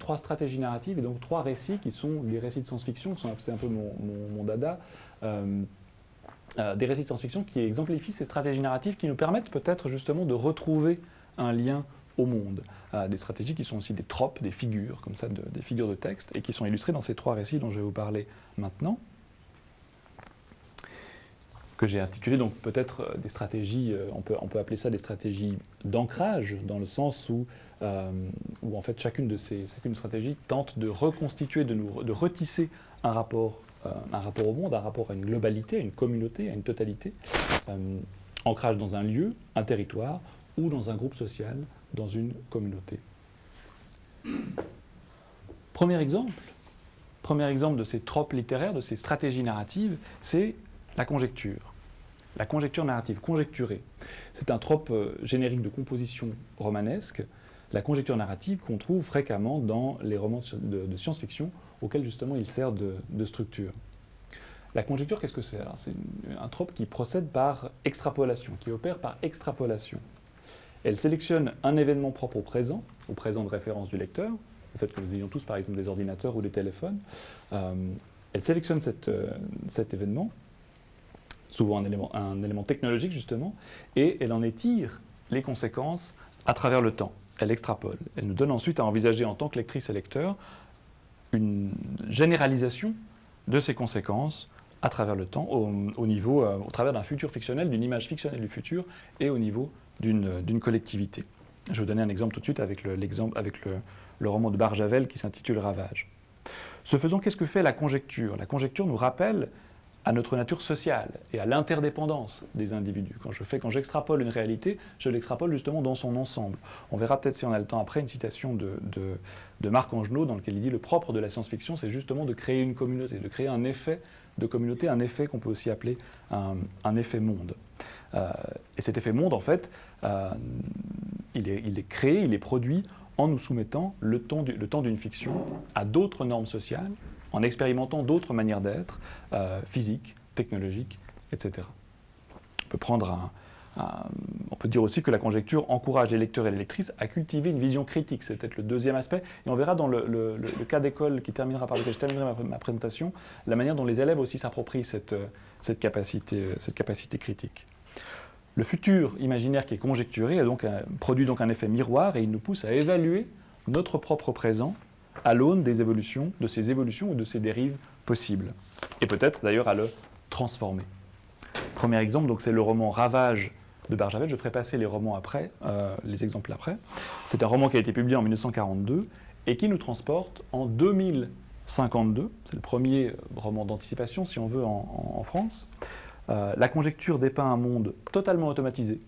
narratives, et donc trois récits qui sont des récits de science-fiction, c'est un peu mon dada, des récits de science-fiction qui exemplifient ces stratégies narratives qui nous permettent peut-être justement de retrouver un lien au monde. Des stratégies qui sont aussi des tropes, des figures, comme ça, des figures de texte, et qui sont illustrées dans ces trois récits dont je vais vous parler maintenant, que j'ai intitulé donc peut-être des stratégies, on peut appeler ça des stratégies d'ancrage, dans le sens où en fait chacune de ces stratégies tente de reconstituer, de retisser un rapport au monde, un rapport à une globalité, à une communauté, à une totalité. Ancrage dans un lieu, un territoire, ou dans un groupe social, dans une communauté. Premier exemple de ces tropes littéraires, de ces stratégies narratives, c'est la conjecture. La conjecture narrative, conjecturer. C'est un trope générique de composition romanesque, la conjecture narrative qu'on trouve fréquemment dans les romans de science-fiction auxquels justement il sert de structure. La conjecture, qu'est-ce que c'est? C'est un trope qui procède par extrapolation, qui opère par extrapolation. Elle sélectionne un événement propre au présent de référence du lecteur, le fait que nous ayons tous par exemple des ordinateurs ou des téléphones. Elle sélectionne cet événement, souvent un élément technologique justement, et elle en étire les conséquences à travers le temps. Elle extrapole. Elle nous donne ensuite à envisager en tant que lectrice et lecteur une généralisation de ces conséquences à travers le temps, au travers d'un futur fictionnel, d'une image fictionnelle du futur, et au niveau d'une collectivité. Je vais vous donner un exemple tout de suite avec le roman de Barjavel qui s'intitule Ravage. Ce faisant, qu'est-ce que fait la conjecture? La conjecture nous rappelle à notre nature sociale et à l'interdépendance des individus. Quand j'extrapole une réalité, je l'extrapole justement dans son ensemble. On verra peut-être, si on a le temps après, une citation de Marc Angenot dans laquelle il dit « Le propre de la science-fiction, c'est justement de créer une communauté, de créer un effet de communauté, un effet qu'on peut aussi appeler un effet monde. » Et cet effet monde, en fait, il est créé, il est produit en nous soumettant le temps d'une fiction à d'autres normes sociales, en expérimentant d'autres manières d'être, physiques, technologiques, etc. On peut dire aussi que la conjecture encourage les lecteurs et les lectrices à cultiver une vision critique. C'est peut-être le deuxième aspect. Et on verra dans le cas d'école par lequel je terminerai ma présentation, la manière dont les élèves aussi s'approprient cette capacité critique. Le futur imaginaire qui est conjecturé produit donc un effet miroir et il nous pousse à évaluer notre propre présent à l'aune de ces évolutions ou de ces dérives possibles. Et peut-être d'ailleurs à le transformer. Premier exemple, donc c'est le roman Ravage de Barjavel. Je ferai passer les romans après, les exemples après. C'est un roman qui a été publié en 1942 et qui nous transporte en 2052. C'est le premier roman d'anticipation, si on veut, en France. La conjecture dépeint un monde totalement automatisé.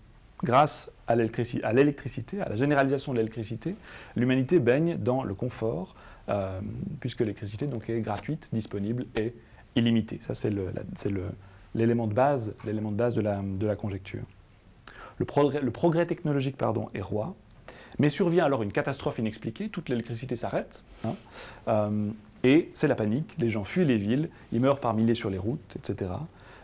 Grâce à l'électricité, à la généralisation de l'électricité, l'humanité baigne dans le confort, puisque l'électricité donc, est gratuite, disponible et illimitée. Ça, c'est l'élément de base de la conjecture. Le progrès technologique est roi, mais survient alors une catastrophe inexpliquée, toute l'électricité s'arrête, et c'est la panique, les gens fuient les villes, ils meurent par milliers sur les routes, etc.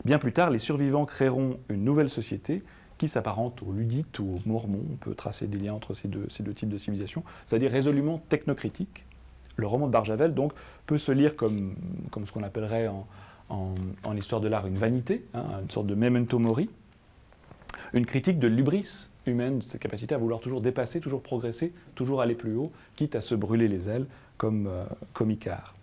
Bien plus tard, les survivants créeront une nouvelle société qui s'apparente aux Ludites ou aux Mormons. On peut tracer des liens entre ces deux types de civilisations, c'est-à-dire résolument technocritique. Le roman de Barjavel, donc, peut se lire comme ce qu'on appellerait en histoire de l'art une vanité, hein, une sorte de memento mori, une critique de l'hubris humaine, de cette capacité à vouloir toujours dépasser, toujours progresser, toujours aller plus haut, quitte à se brûler les ailes comme Icare.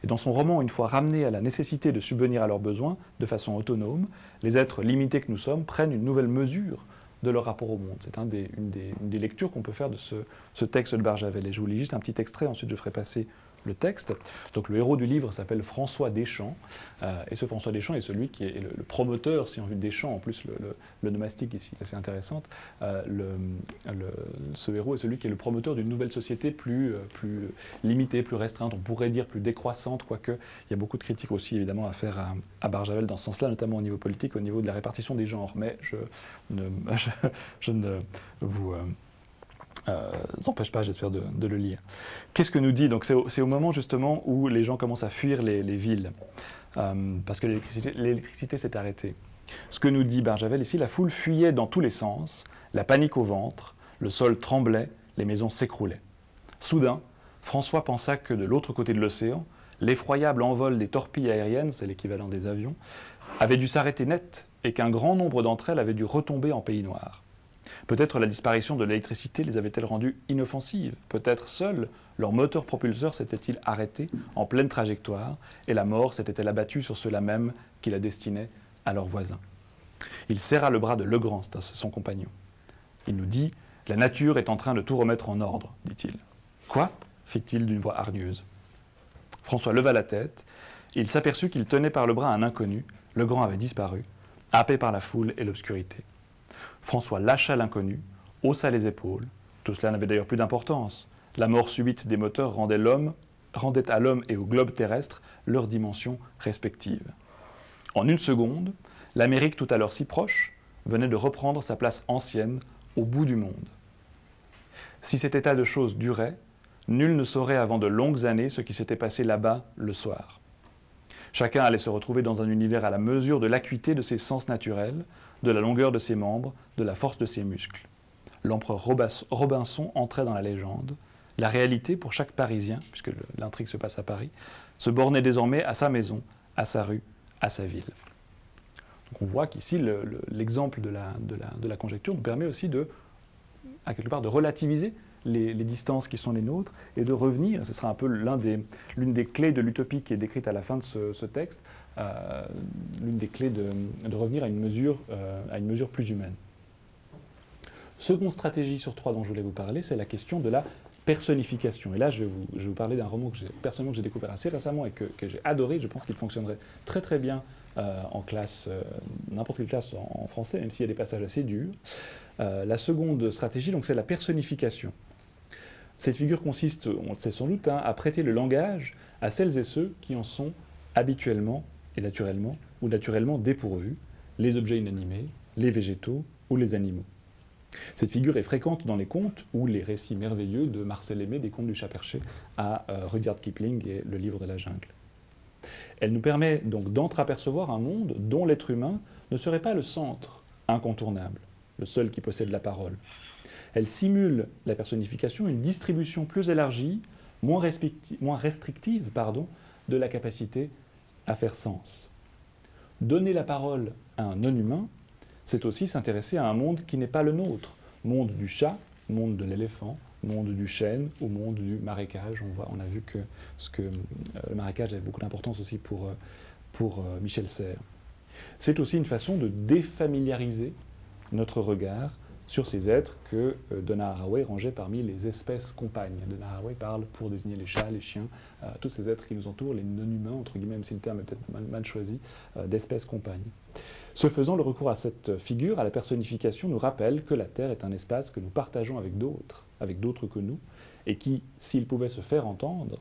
Et dans son roman, une fois ramenés à la nécessité de subvenir à leurs besoins de façon autonome, les êtres limités que nous sommes prennent une nouvelle mesure de leur rapport au monde. C'est une des lectures qu'on peut faire de ce texte de Barjavel. Et je vous lis juste un petit extrait, ensuite je ferai passer le texte. Donc le héros du livre s'appelle François Deschamps, et ce François Deschamps est celui qui est le promoteur, si on veut, des champs, en plus le nomastique ici, assez intéressante. Ce héros est celui qui est le promoteur d'une nouvelle société plus limitée, plus restreinte, on pourrait dire plus décroissante, quoique il y a beaucoup de critiques aussi évidemment à faire à Barjavel dans ce sens-là, notamment au niveau politique, au niveau de la répartition des genres. Mais je ne vous empêche pas, j'espère, de le lire. Qu'est-ce que nous dit? Donc c'est au moment justement où les gens commencent à fuir les villes, parce que l'électricité s'est arrêtée. Ce que nous dit Barjavel ici, la foule fuyait dans tous les sens, la panique au ventre, le sol tremblait, les maisons s'écroulaient. Soudain, François pensa que de l'autre côté de l'océan, l'effroyable envol des torpilles aériennes, c'est l'équivalent des avions, avait dû s'arrêter net et qu'un grand nombre d'entre elles avaient dû retomber en pays noir. Peut-être la disparition de l'électricité les avait-elle rendues inoffensives. Peut-être seul leur moteur propulseur s'était-il arrêté en pleine trajectoire et la mort s'était-elle abattue sur ceux-là même qui la destinaient à leurs voisins. Il serra le bras de Legrand, son compagnon. Il nous dit « La nature est en train de tout remettre en ordre », dit-il. « Quoi » fit-il d'une voix hargneuse. François leva la tête et il s'aperçut qu'il tenait par le bras un inconnu. Legrand avait disparu, happé par la foule et l'obscurité. François lâcha l'inconnu, haussa les épaules. Tout cela n'avait d'ailleurs plus d'importance. La mort subite des moteurs rendait à l'homme et au globe terrestre leurs dimensions respectives. En une seconde, l'Amérique tout à l'heure si proche venait de reprendre sa place ancienne au bout du monde. Si cet état de choses durait, nul ne saurait avant de longues années ce qui s'était passé là-bas le soir. Chacun allait se retrouver dans un univers à la mesure de l'acuité de ses sens naturels, de la longueur de ses membres, de la force de ses muscles. L'empereur Robinson entrait dans la légende. La réalité, pour chaque Parisien, puisque l'intrigue se passe à Paris, se bornait désormais à sa maison, à sa rue, à sa ville. Donc on voit qu'ici, l'exemple de la conjecture nous permet aussi à quelque part de relativiser les distances qui sont les nôtres et de revenir, ce sera un peu l'une des clés de l'utopie qui est décrite à la fin de ce texte, l'une des clés de revenir à une mesure plus humaine. Seconde stratégie sur trois dont je voulais vous parler, c'est la question de la personnification. Et là, je vais vous parler d'un roman que personnellement j'ai découvert assez récemment et que j'ai adoré. Je pense qu'il fonctionnerait très très bien en classe, n'importe quelle classe en français, même s'il y a des passages assez durs. La seconde stratégie, donc, c'est la personnification. Cette figure consiste, on le sait sans doute, à prêter le langage à celles et ceux qui en sont habituellement et naturellement dépourvus, les objets inanimés, les végétaux ou les animaux. Cette figure est fréquente dans les contes ou les récits merveilleux de Marcel Aimé, des contes du chat perché, à Rudyard Kipling et le livre de la jungle. Elle nous permet donc d'entreapercevoir un monde dont l'être humain ne serait pas le centre incontournable, le seul qui possède la parole. Elle simule, la personnification, une distribution plus élargie, moins restrictive de la capacité à faire sens. Donner la parole à un non-humain, c'est aussi s'intéresser à un monde qui n'est pas le nôtre. Monde du chat, monde de l'éléphant, monde du chêne ou monde du marécage. On a vu que le marécage avait beaucoup d'importance aussi pour Michel Serres. C'est aussi une façon de défamiliariser notre regard sur ces êtres que Donna Haraway rangeait parmi les espèces compagnes. Donna Haraway parle, pour désigner les chats, les chiens, tous ces êtres qui nous entourent, les non-humains, entre guillemets, même si le terme est peut-être mal choisi, d'espèces compagnes. Ce faisant, le recours à cette figure, à la personnification, nous rappelle que la Terre est un espace que nous partageons avec d'autres que nous, et qui, s'ils pouvaient se faire entendre,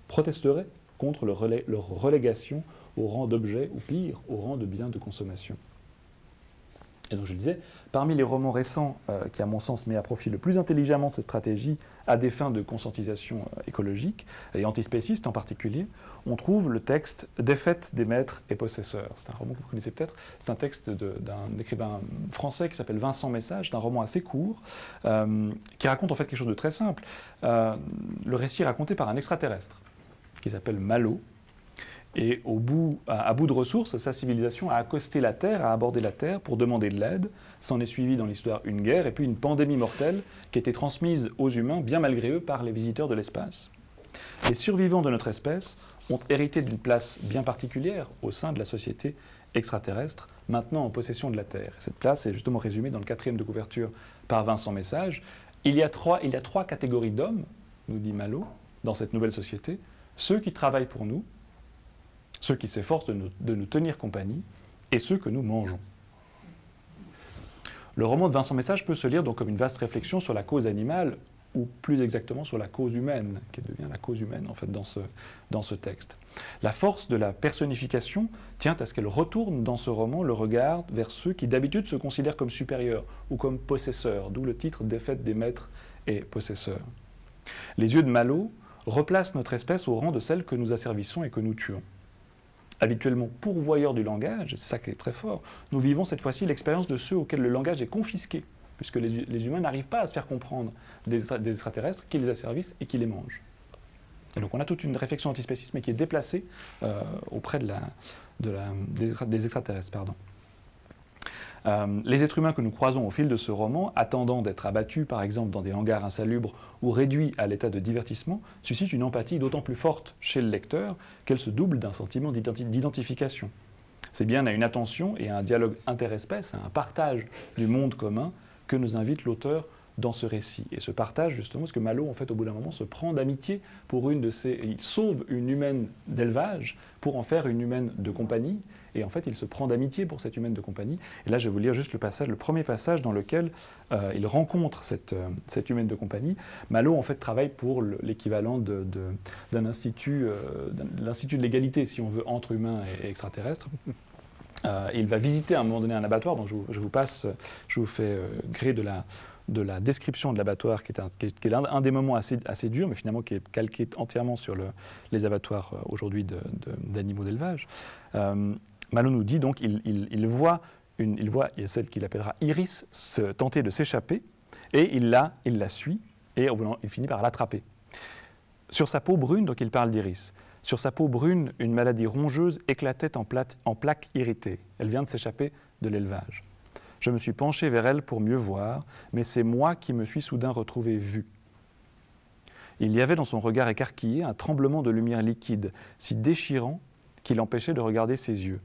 protesteraient contre leur relégation au rang d'objet, ou pire, au rang de biens de consommation. Et donc je disais, parmi les romans récents qui, à mon sens, met à profit le plus intelligemment ces stratégies à des fins de conscientisation écologique, et antispéciste en particulier, on trouve le texte « Défaite des maîtres et possesseurs ». C'est un roman que vous connaissez peut-être, c'est un texte d'un écrivain français qui s'appelle Vincent Message, d'un roman assez court, qui raconte en fait quelque chose de très simple. Le récit est raconté par un extraterrestre, qui s'appelle Malo, Et à bout de ressources, sa civilisation a accosté la Terre, a abordé la Terre pour demander de l'aide. S'en est suivi dans l'histoire une guerre et puis une pandémie mortelle qui a été transmise aux humains, bien malgré eux, par les visiteurs de l'espace. Les survivants de notre espèce ont hérité d'une place bien particulière au sein de la société extraterrestre, maintenant en possession de la Terre. Cette place est justement résumée dans le 4e de couverture par Vincent Message. Il y a trois catégories d'hommes, nous dit Malo, dans cette nouvelle société. Ceux qui travaillent pour nous, ceux qui s'efforcent de nous tenir compagnie, et ceux que nous mangeons. Le roman de Vincent Message peut se lire donc comme une vaste réflexion sur la cause animale, ou plus exactement sur la cause humaine, qui devient la cause humaine en fait dans ce texte. La force de la personnification tient à ce qu'elle retourne dans ce roman le regard vers ceux qui d'habitude se considèrent comme supérieurs ou comme possesseurs, d'où le titre Défaite des maîtres et possesseurs. Les yeux de Malo replacent notre espèce au rang de celle que nous asservissons et que nous tuons. Habituellement pourvoyeurs du langage, et c'est ça qui est très fort, nous vivons cette fois-ci l'expérience de ceux auxquels le langage est confisqué, puisque les humains n'arrivent pas à se faire comprendre des extraterrestres qui les asservissent et qui les mangent. Et donc on a toute une réflexion antispéciste, mais qui est déplacée auprès des extraterrestres. Les êtres humains que nous croisons au fil de ce roman, attendant d'être abattus par exemple dans des hangars insalubres ou réduits à l'état de divertissement, suscitent une empathie d'autant plus forte chez le lecteur qu'elle se double d'un sentiment d'identification. C'est bien à une attention et à un dialogue interespèce, à un partage du monde commun que nous invite l'auteur dans ce récit. Et ce partage, justement, parce que Malo, en fait, au bout d'un moment, se prend d'amitié pour une de ces... Il sauve une humaine d'élevage pour en faire une humaine de compagnie. Et en fait, il se prend d'amitié pour cette humaine de compagnie. Et là, je vais vous lire juste le premier passage dans lequel il rencontre cette humaine de compagnie. Malo, en fait, travaille pour l'équivalent d'un institut, l'institut de l'égalité, si on veut, entre humains et extraterrestres. Il va visiter à un moment donné un abattoir, dont je vous fais gré de la description de l'abattoir, qui est un des moments assez durs, mais finalement qui est calqué entièrement sur les abattoirs aujourd'hui d'animaux d'élevage. Malo nous dit donc il voit celle qu'il appellera Iris tenter de s'échapper, et il la suit, et il finit par l'attraper. Sur sa peau brune, donc il parle d'Iris, sur sa peau brune, une maladie rongeuse éclatait en plaques irritées. Elle vient de s'échapper de l'élevage. Je me suis penché vers elle pour mieux voir, mais c'est moi qui me suis soudain retrouvé vu. Il y avait dans son regard écarquillé un tremblement de lumière liquide, si déchirant qu'il empêchait de regarder ses yeux.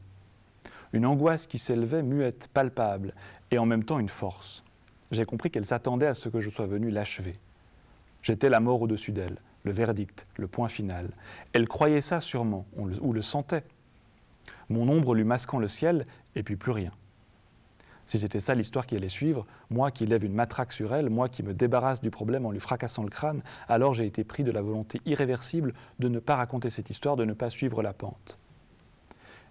Une angoisse qui s'élevait muette, palpable, et en même temps une force. J'ai compris qu'elle s'attendait à ce que je sois venu l'achever. J'étais la mort au-dessus d'elle, le verdict, le point final. Elle croyait ça sûrement, ou le sentait. Mon ombre lui masquant le ciel, et puis plus rien. Si c'était ça l'histoire qui allait suivre, moi qui lève une matraque sur elle, moi qui me débarrasse du problème en lui fracassant le crâne, alors j'ai été pris de la volonté irréversible de ne pas raconter cette histoire, de ne pas suivre la pente.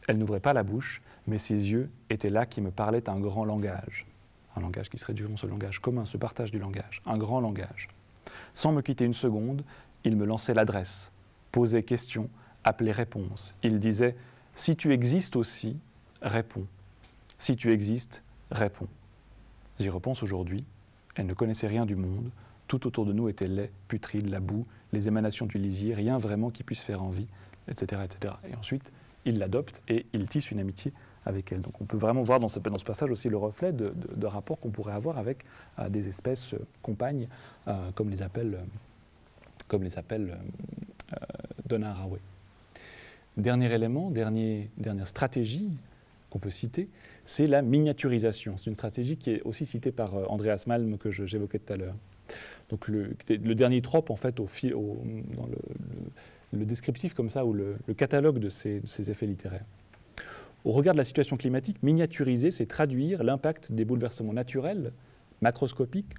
Elle n'ouvrait pas la bouche, mais ses yeux étaient là qui me parlaient un grand langage. Un langage qui serait durant ce langage commun, ce partage du langage, un grand langage. Sans me quitter une seconde, il me lançait l'adresse, posait questions, appelait réponse. Il disait « Si tu existes aussi, réponds. Si tu existes, réponds. » J'y repense aujourd'hui. Elle ne connaissait rien du monde. Tout autour de nous était lait, putride, la boue, les émanations du lisier, rien vraiment qui puisse faire envie, etc. etc. Et ensuite, il l'adopte et il tisse une amitié avec elle. Donc on peut vraiment voir dans ce passage aussi le reflet de rapports qu'on pourrait avoir avec des espèces compagnes, comme les appelle Donna Haraway. Dernier élément, dernière stratégie qu'on peut citer, c'est la miniaturisation. C'est une stratégie qui est aussi citée par Andreas Malm, que j'évoquais tout à l'heure. Donc le dernier trope, en fait, dans le descriptif comme ça, ou le catalogue de ces effets littéraires. Au regard de la situation climatique, miniaturiser, c'est traduire l'impact des bouleversements naturels, macroscopiques,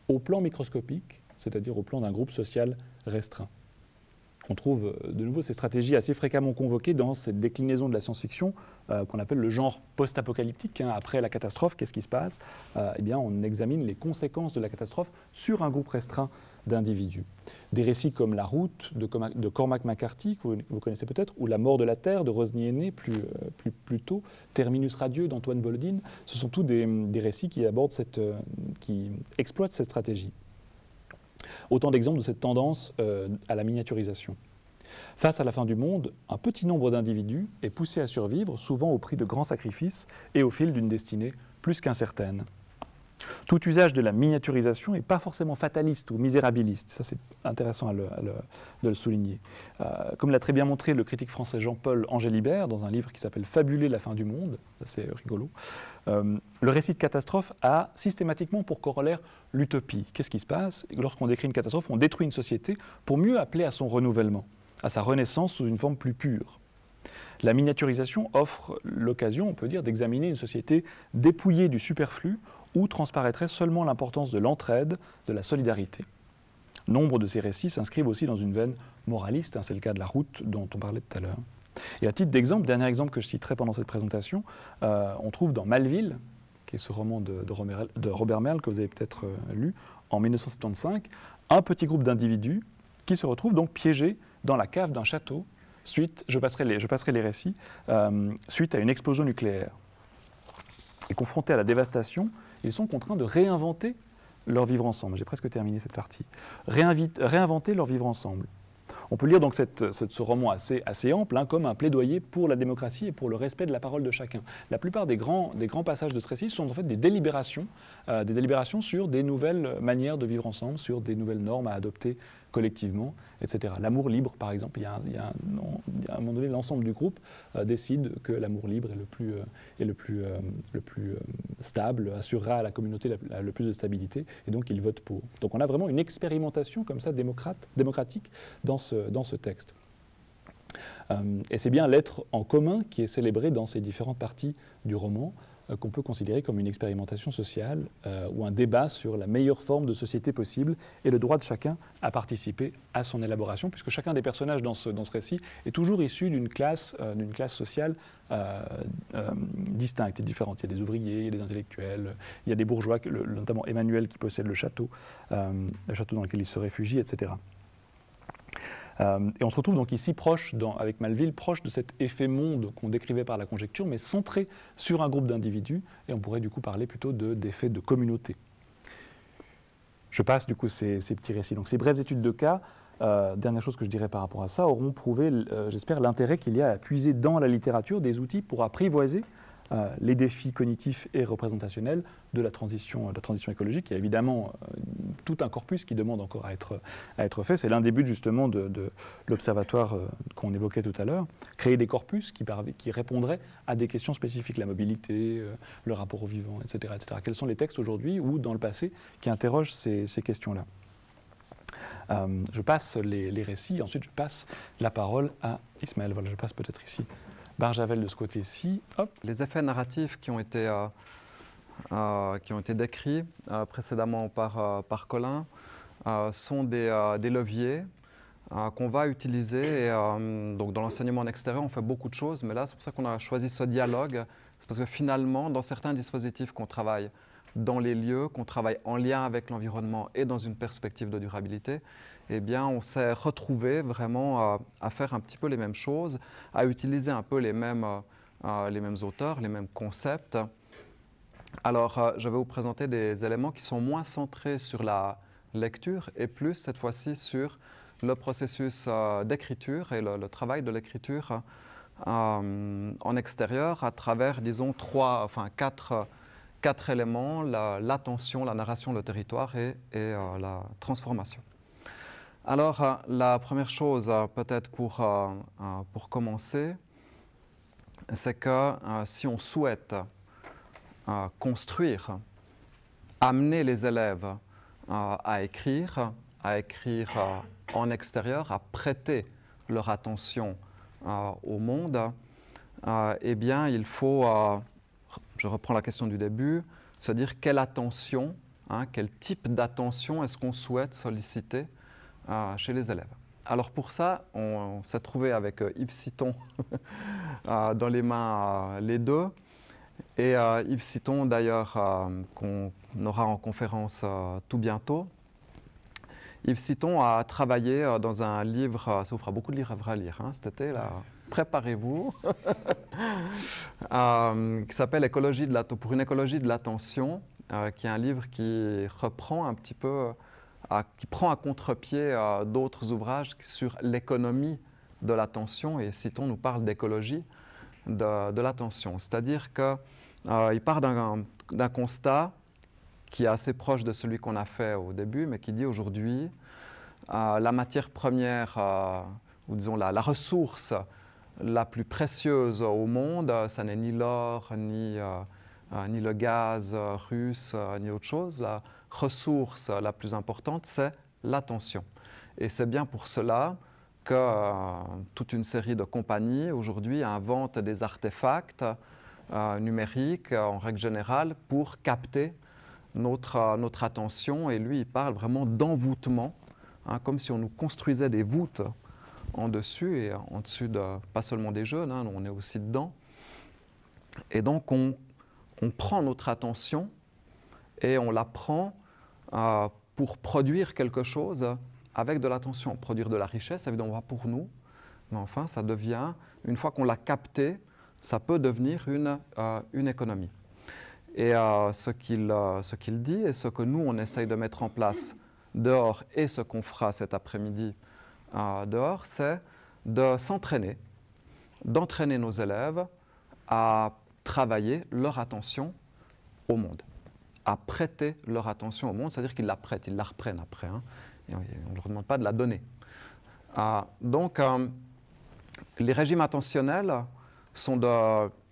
au plan microscopique, c'est-à-dire au plan d'un groupe social restreint. On trouve de nouveau ces stratégies assez fréquemment convoquées dans cette déclinaison de la science-fiction qu'on appelle le genre post-apocalyptique. Après la catastrophe, qu'est-ce qui se passe ? Eh bien, on examine les conséquences de la catastrophe sur un groupe restreint d'individus. Des récits comme La Route de Cormac McCarthy, que vous connaissez peut-être, ou La Mort de la Terre de Rosny Henné, plus tôt, Terminus Radieux d'Antoine Boldin, ce sont tous des récits qui qui exploitent cette stratégie. Autant d'exemples de cette tendance à la miniaturisation. Face à la fin du monde, un petit nombre d'individus est poussé à survivre, souvent au prix de grands sacrifices et au fil d'une destinée plus qu'incertaine. Tout usage de la miniaturisation n'est pas forcément fataliste ou misérabiliste, ça c'est intéressant de le souligner. Comme l'a très bien montré le critique français Jean-Paul Angélibert dans un livre qui s'appelle « Fabuler la fin du monde », c'est rigolo, le récit de catastrophe a systématiquement pour corollaire l'utopie. Qu'est-ce qui se passe? Lorsqu'on décrit une catastrophe, on détruit une société pour mieux appeler à son renouvellement, à sa renaissance sous une forme plus pure. La miniaturisation offre l'occasion, on peut dire, d'examiner une société dépouillée du superflu où transparaîtrait seulement l'importance de l'entraide, de la solidarité. Nombre de ces récits s'inscrivent aussi dans une veine moraliste, c'est le cas de La Route dont on parlait tout à l'heure. Et à titre d'exemple, dernier exemple que je citerai pendant cette présentation, on trouve dans Malville, qui est ce roman de Robert Merle que vous avez peut-être lu, en 1975, un petit groupe d'individus qui se retrouvent donc piégés dans la cave d'un château, je passerai les récits, suite à une explosion nucléaire. Et confrontés à la dévastation, ils sont contraints de réinventer leur vivre ensemble. J'ai presque terminé cette partie. Réinventer leur vivre ensemble. On peut lire donc ce roman assez ample comme un plaidoyer pour la démocratie et pour le respect de la parole de chacun. La plupart des grands passages de ce récit sont en fait des délibérations sur des nouvelles manières de vivre ensemble, sur des nouvelles normes à adopter collectivement, etc. L'amour libre, par exemple, à un moment donné, l'ensemble du groupe décide que l'amour libre est le plus stable, assurera à la communauté le plus de stabilité, et donc ils votent pour. Donc on a vraiment une expérimentation comme ça démocratique dans ce texte. Et c'est bien l'être en commun qui est célébré dans ces différentes parties du roman, qu'on peut considérer comme une expérimentation sociale ou un débat sur la meilleure forme de société possible et le droit de chacun à participer à son élaboration, puisque chacun des personnages dans ce récit est toujours issu d'une classe sociale distincte et différente. Il y a des ouvriers, il y a des intellectuels, il y a des bourgeois, notamment Emmanuel qui possède le château dans lequel il se réfugie, etc. Et on se retrouve donc ici avec Malville, proche de cet effet monde qu'on décrivait par la conjecture, mais centré sur un groupe d'individus, et on pourrait du coup parler plutôt d'effet de communauté. Je passe du coup ces petits récits. Donc ces brèves études de cas, dernière chose que je dirais par rapport à ça, auront prouvé, j'espère, l'intérêt qu'il y a à puiser dans la littérature des outils pour apprivoiser les défis cognitifs et représentationnels de la transition écologique. Il y a évidemment tout un corpus qui demande encore à être fait. C'est l'un des buts justement de l'observatoire qu'on évoquait tout à l'heure, créer des corpus qui répondraient à des questions spécifiques, la mobilité, le rapport au vivant, etc., etc. Quels sont les textes aujourd'hui ou dans le passé qui interrogent ces questions-là? Je passe les récits, ensuite je passe la parole à Ismaël. Voilà, je passe peut-être ici Barjavel de ce côté-ci. Les effets narratifs qui ont été décrits précédemment par Colin sont des leviers qu'on va utiliser. Donc dans l'enseignement en extérieur, on fait beaucoup de choses, mais là, c'est pour ça qu'on a choisi ce dialogue. C'est parce que finalement, dans certains dispositifs qu'on travaille dans les lieux, qu'on travaille en lien avec l'environnement et dans une perspective de durabilité, eh bien, on s'est retrouvé vraiment à faire un petit peu les mêmes choses, à utiliser un peu les mêmes auteurs, les mêmes concepts. Alors, je vais vous présenter des éléments qui sont moins centrés sur la lecture et plus, cette fois-ci, sur le processus d'écriture et le travail de l'écriture en extérieur à travers, disons, quatre éléments, l'attention, la narration, le territoire et la transformation. Alors, la première chose, peut-être pour commencer, c'est que si on souhaite construire, amener les élèves à écrire en extérieur, à prêter leur attention au monde, eh bien, il faut, je reprends la question du début, se dire quelle attention, quel type d'attention est-ce qu'on souhaite solliciter chez les élèves. Alors pour ça, on s'est trouvé avec Yves Citon dans les mains les deux. Et Yves Citon, d'ailleurs, qu'on aura en conférence tout bientôt. Yves Citon a travaillé dans un livre, ça vous fera beaucoup de livres à lire cet été, là. Préparez-vous, qui s'appelle Pour une écologie de l'attention, qui est un livre qui reprend un petit peu, qui prend à contre-pied d'autres ouvrages sur l'économie de l'attention, et Citon nous parle d'écologie de l'attention. C'est-à-dire qu'il part d'un constat qui est assez proche de celui qu'on a fait au début, mais qui dit aujourd'hui, la matière première, ou disons la ressource la plus précieuse au monde, ça n'est ni l'or, ni le gaz russe, ni autre chose. La ressource la plus importante, c'est l'attention. Et c'est bien pour cela que toute une série de compagnies aujourd'hui inventent des artefacts numériques en règle générale pour capter notre attention. Et lui, il parle vraiment d'envoûtement, hein, comme si on nous construisait des voûtes en dessus, et en dessus de pas seulement des jeunes, hein, on est aussi dedans. Et donc on prend notre attention et on la prend pour produire quelque chose avec de l'attention. Produire de la richesse, évidemment, pour nous, mais enfin, ça devient, une fois qu'on l'a capté, ça peut devenir une économie. Et ce qu'il dit, et ce que nous, on essaye de mettre en place dehors, et ce qu'on fera cet après-midi dehors, c'est de s'entraîner, d'entraîner nos élèves à travailler leur attention au monde, à prêter leur attention au monde, c'est-à-dire qu'ils la prêtent, ils la reprennent après, hein, et on ne leur demande pas de la donner. Donc, les régimes attentionnels sont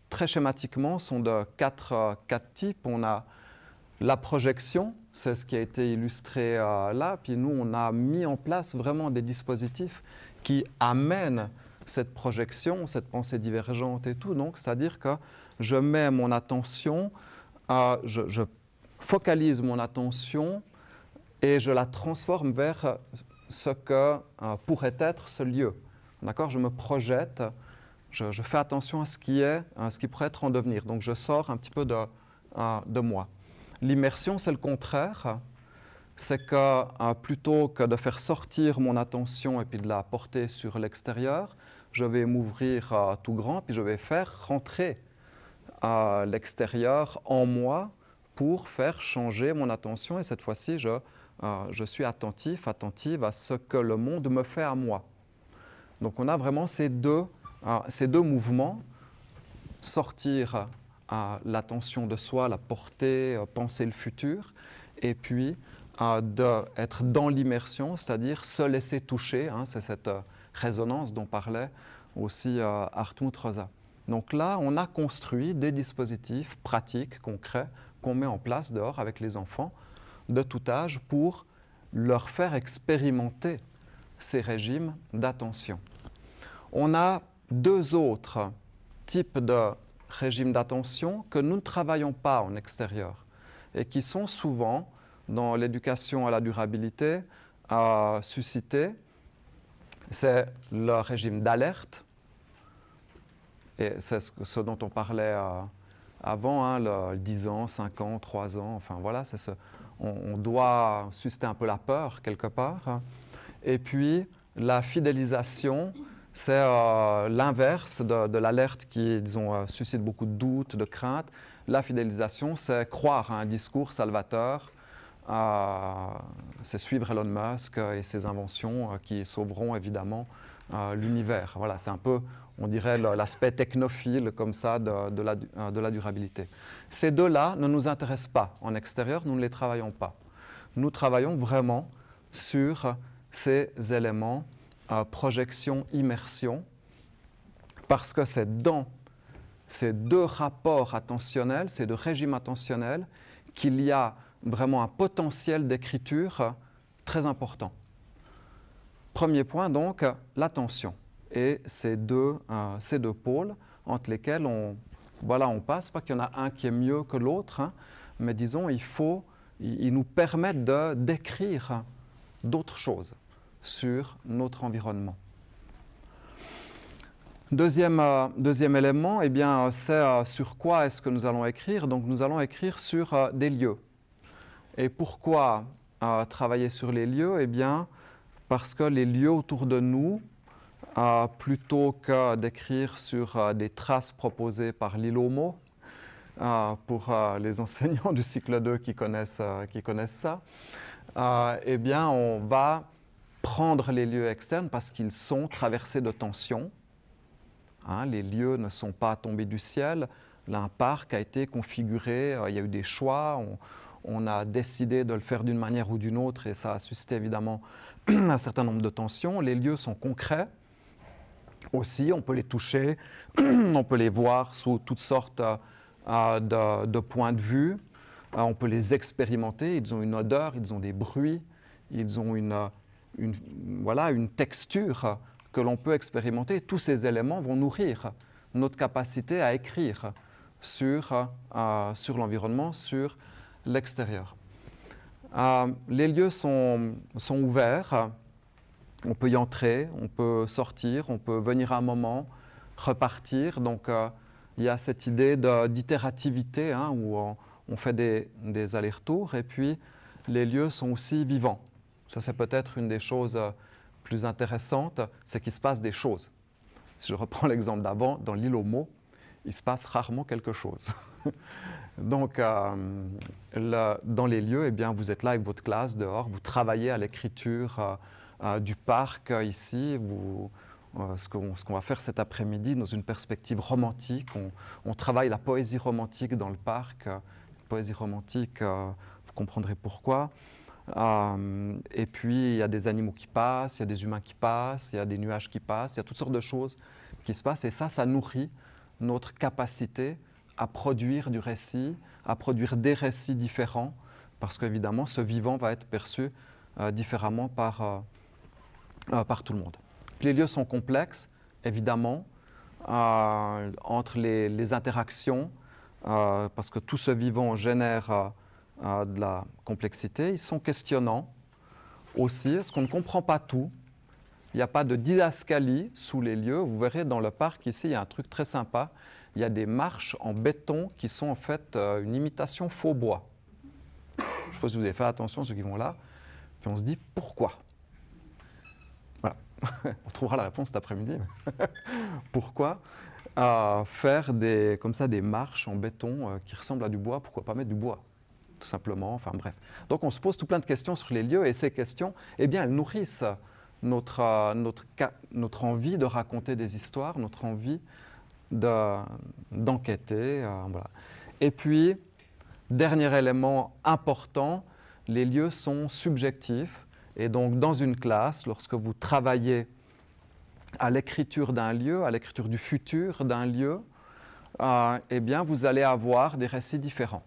très schématiquement, sont de quatre types. On a la projection, c'est ce qui a été illustré là, puis nous, on a mis en place vraiment des dispositifs qui amènent cette projection, cette pensée divergente et tout. Donc, c'est-à-dire que je mets mon attention, je focalise mon attention et je la transforme vers ce que pourrait être ce lieu. D'accord ? Je me projette, je fais attention à ce qui pourrait être en devenir. Donc, je sors un petit peu de moi. L'immersion, c'est le contraire. C'est que plutôt que de faire sortir mon attention et puis de la porter sur l'extérieur, je vais m'ouvrir tout grand, puis je vais faire rentrer l'extérieur en moi pour faire changer mon attention. Et cette fois-ci, je suis attentive à ce que le monde me fait à moi. Donc on a vraiment ces deux mouvements, sortir l'attention de soi, la porter, penser le futur, et puis d'être dans l'immersion, c'est-à-dire se laisser toucher, hein, c'est cette résonance dont parlait aussi Hartmut Rosa. Donc là, on a construit des dispositifs pratiques, concrets, qu'on met en place dehors avec les enfants de tout âge pour leur faire expérimenter ces régimes d'attention. On a deux autres types de régimes d'attention que nous ne travaillons pas en extérieur et qui sont souvent, dans l'éducation à la durabilité, suscités. C'est le régime d'alerte, et c'est ce dont on parlait avant, hein, le 10 ans, 5 ans, 3 ans, enfin voilà, on doit susciter un peu la peur quelque part. Et puis la fidélisation, c'est l'inverse de l'alerte qui, disons, suscite beaucoup de doutes, de craintes. La fidélisation, c'est croire à un discours salvateur, c'est suivre Elon Musk et ses inventions qui sauveront évidemment l'univers. Voilà, c'est un peu, on dirait, l'aspect technophile comme ça de la durabilité. Ces deux-là ne nous intéressent pas en extérieur, nous ne les travaillons pas. Nous travaillons vraiment sur ces éléments projection, immersion, parce que c'est dans ces deux rapports attentionnels, ces deux régimes attentionnels, qu'il y a vraiment un potentiel d'écriture très important. Premier point, donc, l'attention et ces deux pôles entre lesquels on passe, pas qu'il y en a un qui est mieux que l'autre, hein, mais disons, ils nous permettent de décrire d'autres choses sur notre environnement. Deuxième élément, eh bien, c'est sur quoi est-ce que nous allons écrire. Donc nous allons écrire sur des lieux. Et pourquoi travailler sur les lieux? Eh bien, parce que les lieux autour de nous, plutôt que d'écrire sur des traces proposées par l'ILOMO, pour les enseignants du cycle 2 qui connaissent ça, eh bien, on va rendre les lieux externes parce qu'ils sont traversés de tensions. Hein, les lieux ne sont pas tombés du ciel. Là, un parc a été configuré, il y a eu des choix, on a décidé de le faire d'une manière ou d'une autre et ça a suscité évidemment un certain nombre de tensions. Les lieux sont concrets aussi, on peut les toucher, on peut les voir sous toutes sortes de points de vue, on peut les expérimenter, ils ont une odeur, ils ont des bruits, ils ont une texture que l'on peut expérimenter. Tous ces éléments vont nourrir notre capacité à écrire sur l'environnement, sur l'extérieur. Les lieux sont ouverts, on peut y entrer, on peut sortir, on peut venir un moment, repartir. Donc il y a cette idée d'itérativité hein, où on fait des allers-retours et puis les lieux sont aussi vivants. Ça c'est peut-être une des choses plus intéressantes, c'est qu'il se passe des choses. Si je reprends l'exemple d'avant, dans l'île aux mots, il se passe rarement quelque chose. Donc, dans les lieux, eh bien, vous êtes là avec votre classe dehors, vous travaillez à l'écriture du parc ici. Ce qu'on va faire cet après-midi dans une perspective romantique, on travaille la poésie romantique dans le parc. Poésie romantique, vous comprendrez pourquoi. Et puis, il y a des animaux qui passent, il y a des humains qui passent, il y a des nuages qui passent, il y a toutes sortes de choses qui se passent. Et ça nourrit notre capacité à produire du récit, à produire des récits différents, parce qu'évidemment, ce vivant va être perçu différemment par tout le monde. Puis les lieux sont complexes, évidemment, entre les interactions, parce que tout ce vivant génère de la complexité. Ils sont questionnants aussi, parce qu'on ne comprend pas tout. Il n'y a pas de didascalie sous les lieux. Vous verrez dans le parc ici, il y a un truc très sympa. Il y a des marches en béton qui sont en fait une imitation faux bois. Je ne sais pas si vous avez fait attention, ceux qui vont là. Puis on se dit pourquoi? Voilà. On trouvera la réponse cet après-midi. Pourquoi faire comme ça des marches en béton qui ressemblent à du bois? Pourquoi pas mettre du bois? Tout simplement, enfin bref. Donc on se pose tout plein de questions sur les lieux et ces questions, eh bien, elles nourrissent notre envie de raconter des histoires, notre envie d'enquêter. Voilà. Et puis, dernier élément important, les lieux sont subjectifs. Et donc, dans une classe, lorsque vous travaillez à l'écriture d'un lieu, à l'écriture du futur d'un lieu, eh bien, vous allez avoir des récits différents.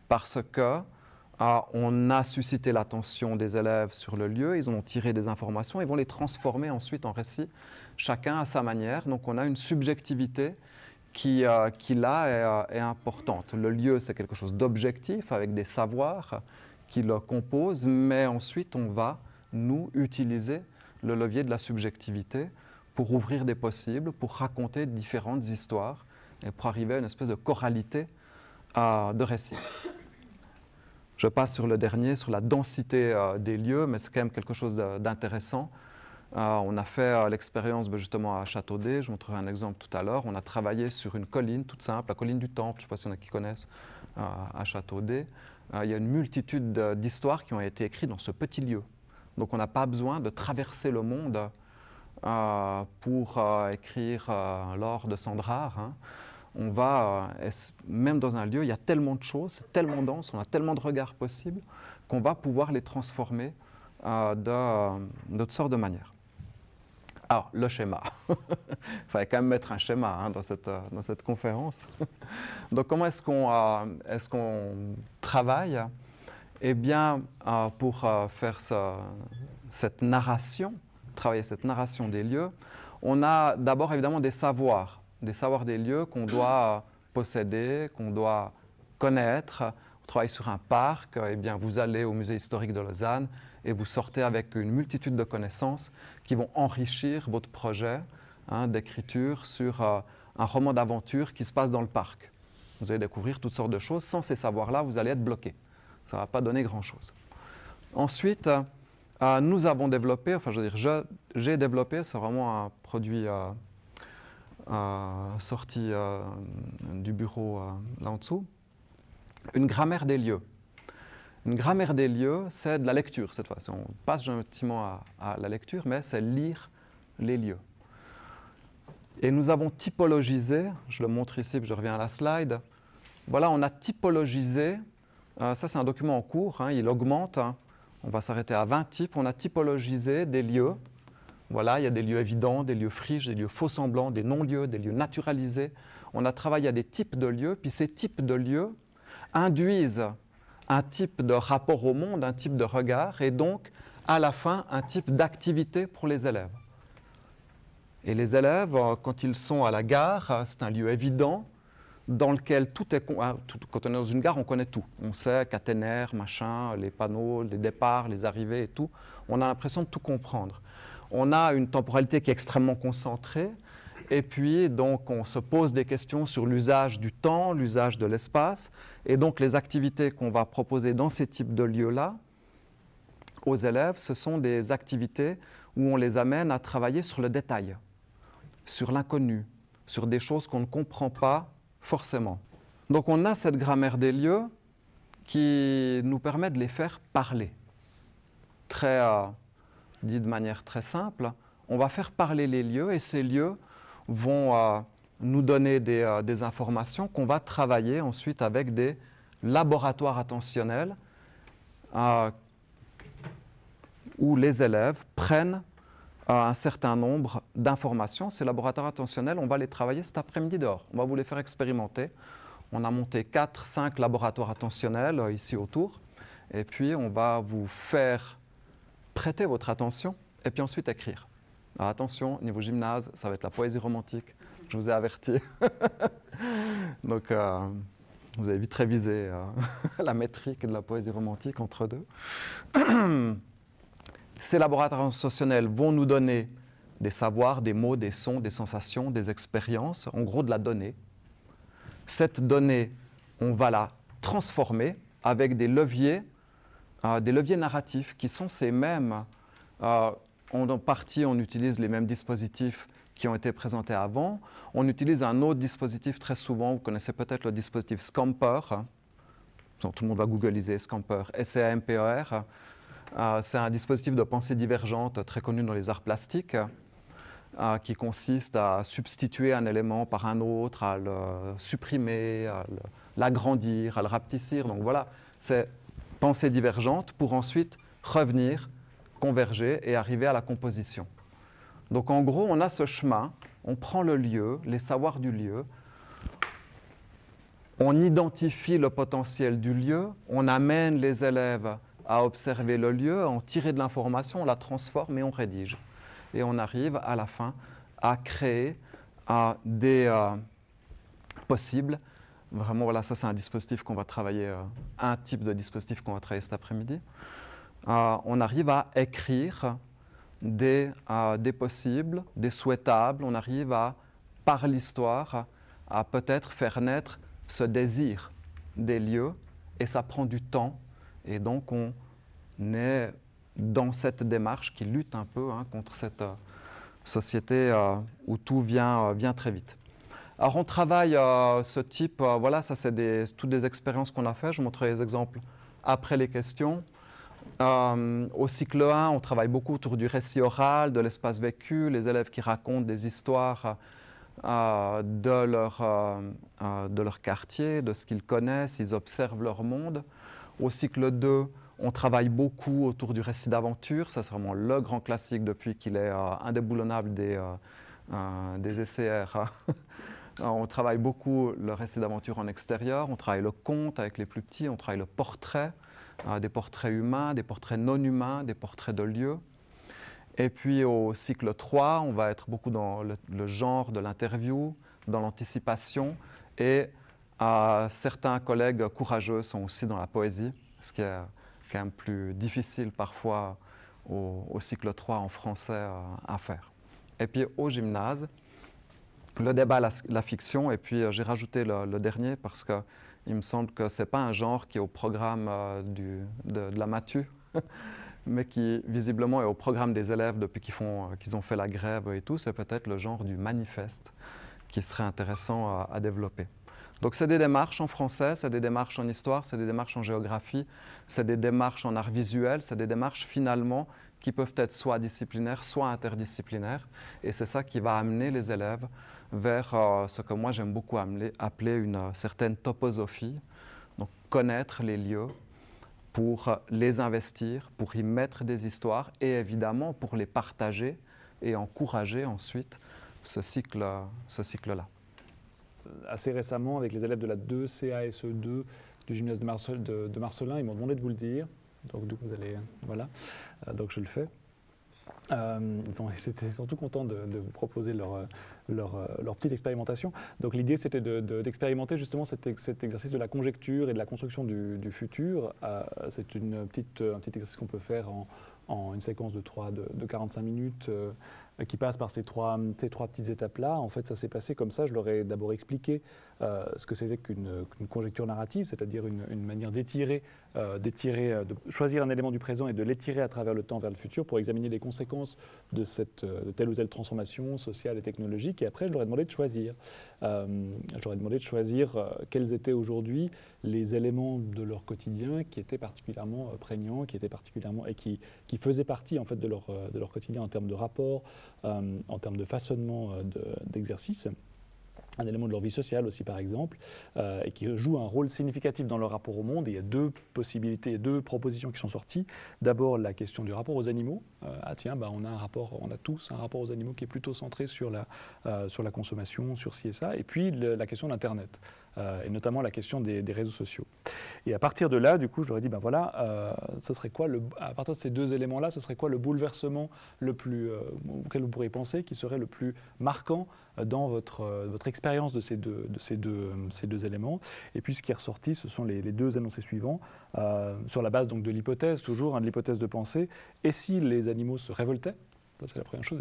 Parce qu'on a suscité l'attention des élèves sur le lieu, ils ont tiré des informations, ils vont les transformer ensuite en récits, chacun à sa manière. Donc on a une subjectivité qui là est importante. Le lieu, c'est quelque chose d'objectif, avec des savoirs qui le composent, mais ensuite on va, nous, utiliser le levier de la subjectivité pour ouvrir des possibles, pour raconter différentes histoires et pour arriver à une espèce de choralité de récits. Je passe sur le dernier, sur la densité des lieux, mais c'est quand même quelque chose d'intéressant. On a fait l'expérience justement à Châteaudet, je vous montrerai un exemple tout à l'heure. On a travaillé sur une colline toute simple, la colline du Temple, je ne sais pas s'il y en a qui connaissent, à Châteaudet. Il y a une multitude d'histoires qui ont été écrites dans ce petit lieu. Donc on n'a pas besoin de traverser le monde pour écrire l'or de Sandrard. Hein. On va, même dans un lieu, il y a tellement de choses, c'est tellement dense, on a tellement de regards possibles qu'on va pouvoir les transformer de toutes sortes de manières. Alors, le schéma. Il fallait quand même mettre un schéma hein, dans cette conférence. Donc, comment est-ce qu'on travaille? Eh bien, pour faire cette narration, travailler cette narration des lieux, on a d'abord évidemment des savoirs des lieux qu'on doit posséder, qu'on doit connaître. On travaille sur un parc, eh bien vous allez au musée historique de Lausanne et vous sortez avec une multitude de connaissances qui vont enrichir votre projet hein, d'écriture sur un roman d'aventure qui se passe dans le parc. Vous allez découvrir toutes sortes de choses. Sans ces savoirs-là, vous allez être bloqué. Ça ne va pas donner grand-chose. Ensuite, nous avons développé, enfin je veux dire, j'ai développé, c'est vraiment un produit sorti du bureau là en dessous, une grammaire des lieux. Une grammaire des lieux, c'est de la lecture cette fois. On passe gentiment à la lecture, mais c'est lire les lieux. Et nous avons typologisé, je le montre ici, puis je reviens à la slide. Voilà, on a typologisé, ça c'est un document en cours, hein, il augmente, hein, on va s'arrêter à 20 types. On a typologisé des lieux. Voilà, il y a des lieux évidents, des lieux friches, des lieux faux semblants, des non-lieux, des lieux naturalisés. On a travaillé à des types de lieux, puis ces types de lieux induisent un type de rapport au monde, un type de regard, et donc, à la fin, un type d'activité pour les élèves. Et les élèves, quand ils sont à la gare, c'est un lieu évident dans lequel tout est... Quand on est dans une gare, on connaît tout. On sait caténaire, machin, les panneaux, les départs, les arrivées et tout. On a l'impression de tout comprendre. On a une temporalité qui est extrêmement concentrée. Et puis, donc, on se pose des questions sur l'usage du temps, l'usage de l'espace. Et donc, les activités qu'on va proposer dans ces types de lieux-là, aux élèves, ce sont des activités où on les amène à travailler sur le détail, sur l'inconnu, sur des choses qu'on ne comprend pas forcément. Donc on a cette grammaire des lieux qui nous permet de les faire parler. Dit de manière très simple, on va faire parler les lieux et ces lieux vont nous donner des informations qu'on va travailler ensuite avec des laboratoires attentionnels où les élèves prennent un certain nombre d'informations. Ces laboratoires attentionnels, on va les travailler cet après-midi dehors. On va vous les faire expérimenter. On a monté 4-5 laboratoires attentionnels ici autour. Et puis, on va vous faire prêter votre attention et puis ensuite écrire. Alors attention, niveau gymnase, ça va être la poésie romantique. Je vous ai averti. Donc, vous avez vite révisé la métrique de la poésie romantique entre deux. Ces laboratoires attentionnels vont nous donner des savoirs, des mots, des sons, des sensations, des expériences, en gros de la donnée. Cette donnée, on va la transformer avec des leviers narratifs qui sont ces mêmes. En partie, on utilise les mêmes dispositifs qui ont été présentés avant. On utilise un autre dispositif très souvent, vous connaissez peut-être le dispositif Scamper. Tout le monde va googliser Scamper, S-C-A-M-P-E-R. C'est un dispositif de pensée divergente très connu dans les arts plastiques qui consiste à substituer un élément par un autre, à le supprimer, à l'agrandir, à le rapetissir. Donc voilà, c'est pensée divergente pour ensuite revenir, converger et arriver à la composition. Donc en gros, on a ce chemin, on prend le lieu, les savoirs du lieu, on identifie le potentiel du lieu, on amène les élèves à observer le lieu, à en tirer de l'information, on la transforme et on rédige. Et on arrive à la fin à créer des possibles. Vraiment, voilà, ça c'est un dispositif qu'on va travailler, un type de dispositif qu'on va travailler cet après-midi. On arrive à écrire des possibles, des souhaitables. On arrive à, par l'histoire, à peut-être faire naître ce désir des lieux. Et ça prend du temps. Et donc, on est dans cette démarche qui lutte un peu contre cette société où tout vient très vite. Alors, on travaille ce type, voilà, ça c'est toutes des expériences qu'on a faites. Je vous montrerai les exemples après les questions. Au cycle 1, on travaille beaucoup autour du récit oral, de l'espace vécu, les élèves qui racontent des histoires de leur quartier, de ce qu'ils connaissent, ils observent leur monde. Au cycle 2, on travaille beaucoup autour du récit d'aventure. Ça, c'est vraiment le grand classique depuis qu'il est indéboulonnable des essais-R. On travaille beaucoup le récit d'aventure en extérieur. On travaille le conte avec les plus petits. On travaille le portrait, des portraits humains, des portraits non humains, des portraits de lieux. Et puis au cycle 3, on va être beaucoup dans le genre de l'interview, dans l'anticipation. Et certains collègues courageux sont aussi dans la poésie, ce qui est quand même plus difficile parfois au cycle 3 en français à faire. Et puis au gymnase, le débat, la fiction, et puis j'ai rajouté le dernier parce qu'il me semble que ce n'est pas un genre qui est au programme de la Matu, mais qui visiblement est au programme des élèves depuis qu'ils ont fait la grève et tout. C'est peut-être le genre du manifeste qui serait intéressant à développer. Donc c'est des démarches en français, c'est des démarches en histoire, c'est des démarches en géographie, c'est des démarches en art visuel, c'est des démarches finalement qui peuvent être soit disciplinaires, soit interdisciplinaires. Et c'est ça qui va amener les élèves vers ce que moi j'aime beaucoup appeler une certaine toposophie, donc connaître les lieux pour les investir, pour y mettre des histoires et évidemment pour les partager et encourager ensuite ce cycle-là. Assez récemment, avec les élèves de la 2 CASE2 du gymnase de Marcelin, ils m'ont demandé de vous le dire. Donc, du coup, vous allez. Voilà. Donc, je le fais. Ils étaient surtout contents de vous proposer leur petite expérimentation. Donc l'idée c'était d'expérimenter justement cet exercice de la conjecture et de la construction du futur. C'est un petit exercice qu'on peut faire en une séquence de 45 minutes qui passe par ces trois petites étapes-là. En fait, ça s'est passé comme ça. Je leur ai d'abord expliqué ce que c'était qu'une conjecture narrative, c'est-à-dire une manière d'étirer, de choisir un élément du présent et de l'étirer à travers le temps vers le futur pour examiner les conséquences de telle ou telle transformation sociale et technologique. Et après, je leur ai demandé de choisir. Quels étaient aujourd'hui les éléments de leur quotidien qui étaient particulièrement prégnants, et qui faisaient partie en fait de leur quotidien en termes de rapport, en termes de façonnement d'exercice. Un élément de leur vie sociale aussi, par exemple, et qui joue un rôle significatif dans leur rapport au monde. Et il y a deux possibilités, deux propositions qui sont sorties. D'abord, la question du rapport aux animaux. On a tous un rapport aux animaux qui est plutôt centré sur la consommation, sur ci et ça. Et puis, la question d'Internet, et notamment la question des réseaux sociaux. Et à partir de là, du coup, je leur ai dit, ce serait quoi, à partir de ces deux éléments-là, ce serait quoi le bouleversement auquel vous pourriez penser, qui serait le plus marquant dans votre expérience de ces deux éléments. Et puis ce qui est ressorti, ce sont les deux énoncés suivants, sur la base donc, de l'hypothèse, toujours, de l'hypothèse de pensée. Et si les animaux se révoltaient, ça c'est la première chose,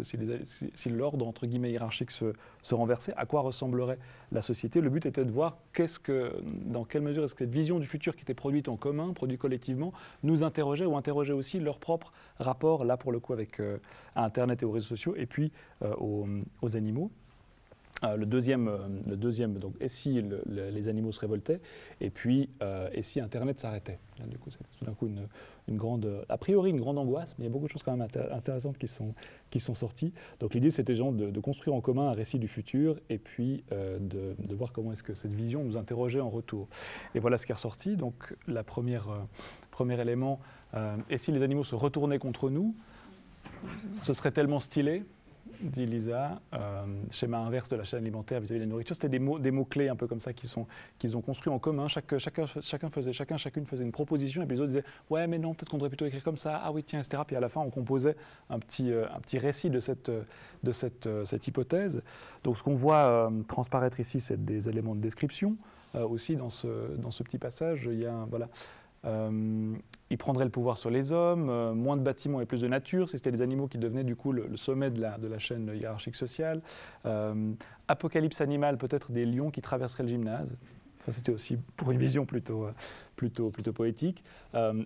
si l'ordre entre guillemets hiérarchique se renversait, à quoi ressemblerait la société? Le but était de voir dans quelle mesure est-ce que cette vision du futur qui était produite en commun, produite collectivement, nous interrogeait ou interrogeait aussi leur propre rapport, là pour le coup, à Internet et aux réseaux sociaux, et puis aux animaux. Le deuxième, donc, et si les animaux se révoltaient, et puis, et si Internet s'arrêtait. Là, du coup, c'est tout d'un coup une grande angoisse, mais il y a beaucoup de choses quand même intéressantes qui sont sorties. Donc l'idée, c'était de construire en commun un récit du futur, et puis de voir comment est-ce que cette vision nous interrogeait en retour. Et voilà ce qui est ressorti. Donc, premier élément, et si les animaux se retournaient contre nous, ce serait tellement stylé, dit Lisa, schéma inverse de la chaîne alimentaire vis-à-vis de la nourriture. C'était des mots-clés un peu comme ça qu'ils ont construits en commun. Chacune faisait une proposition et puis les autres disaient « ouais mais non, peut-être qu'on devrait plutôt écrire comme ça, ah oui tiens, etc. » Puis à la fin on composait un petit récit de cette hypothèse. Donc ce qu'on voit transparaître ici, c'est des éléments de description. Aussi dans ce petit passage, il y a ils prendraient le pouvoir sur les hommes, moins de bâtiments et plus de nature, c'était les animaux qui devenaient du coup le sommet de la chaîne hiérarchique sociale. Apocalypse animale, peut-être des lions qui traverseraient le gymnase. Ça, c'était aussi pour une vision plutôt poétique.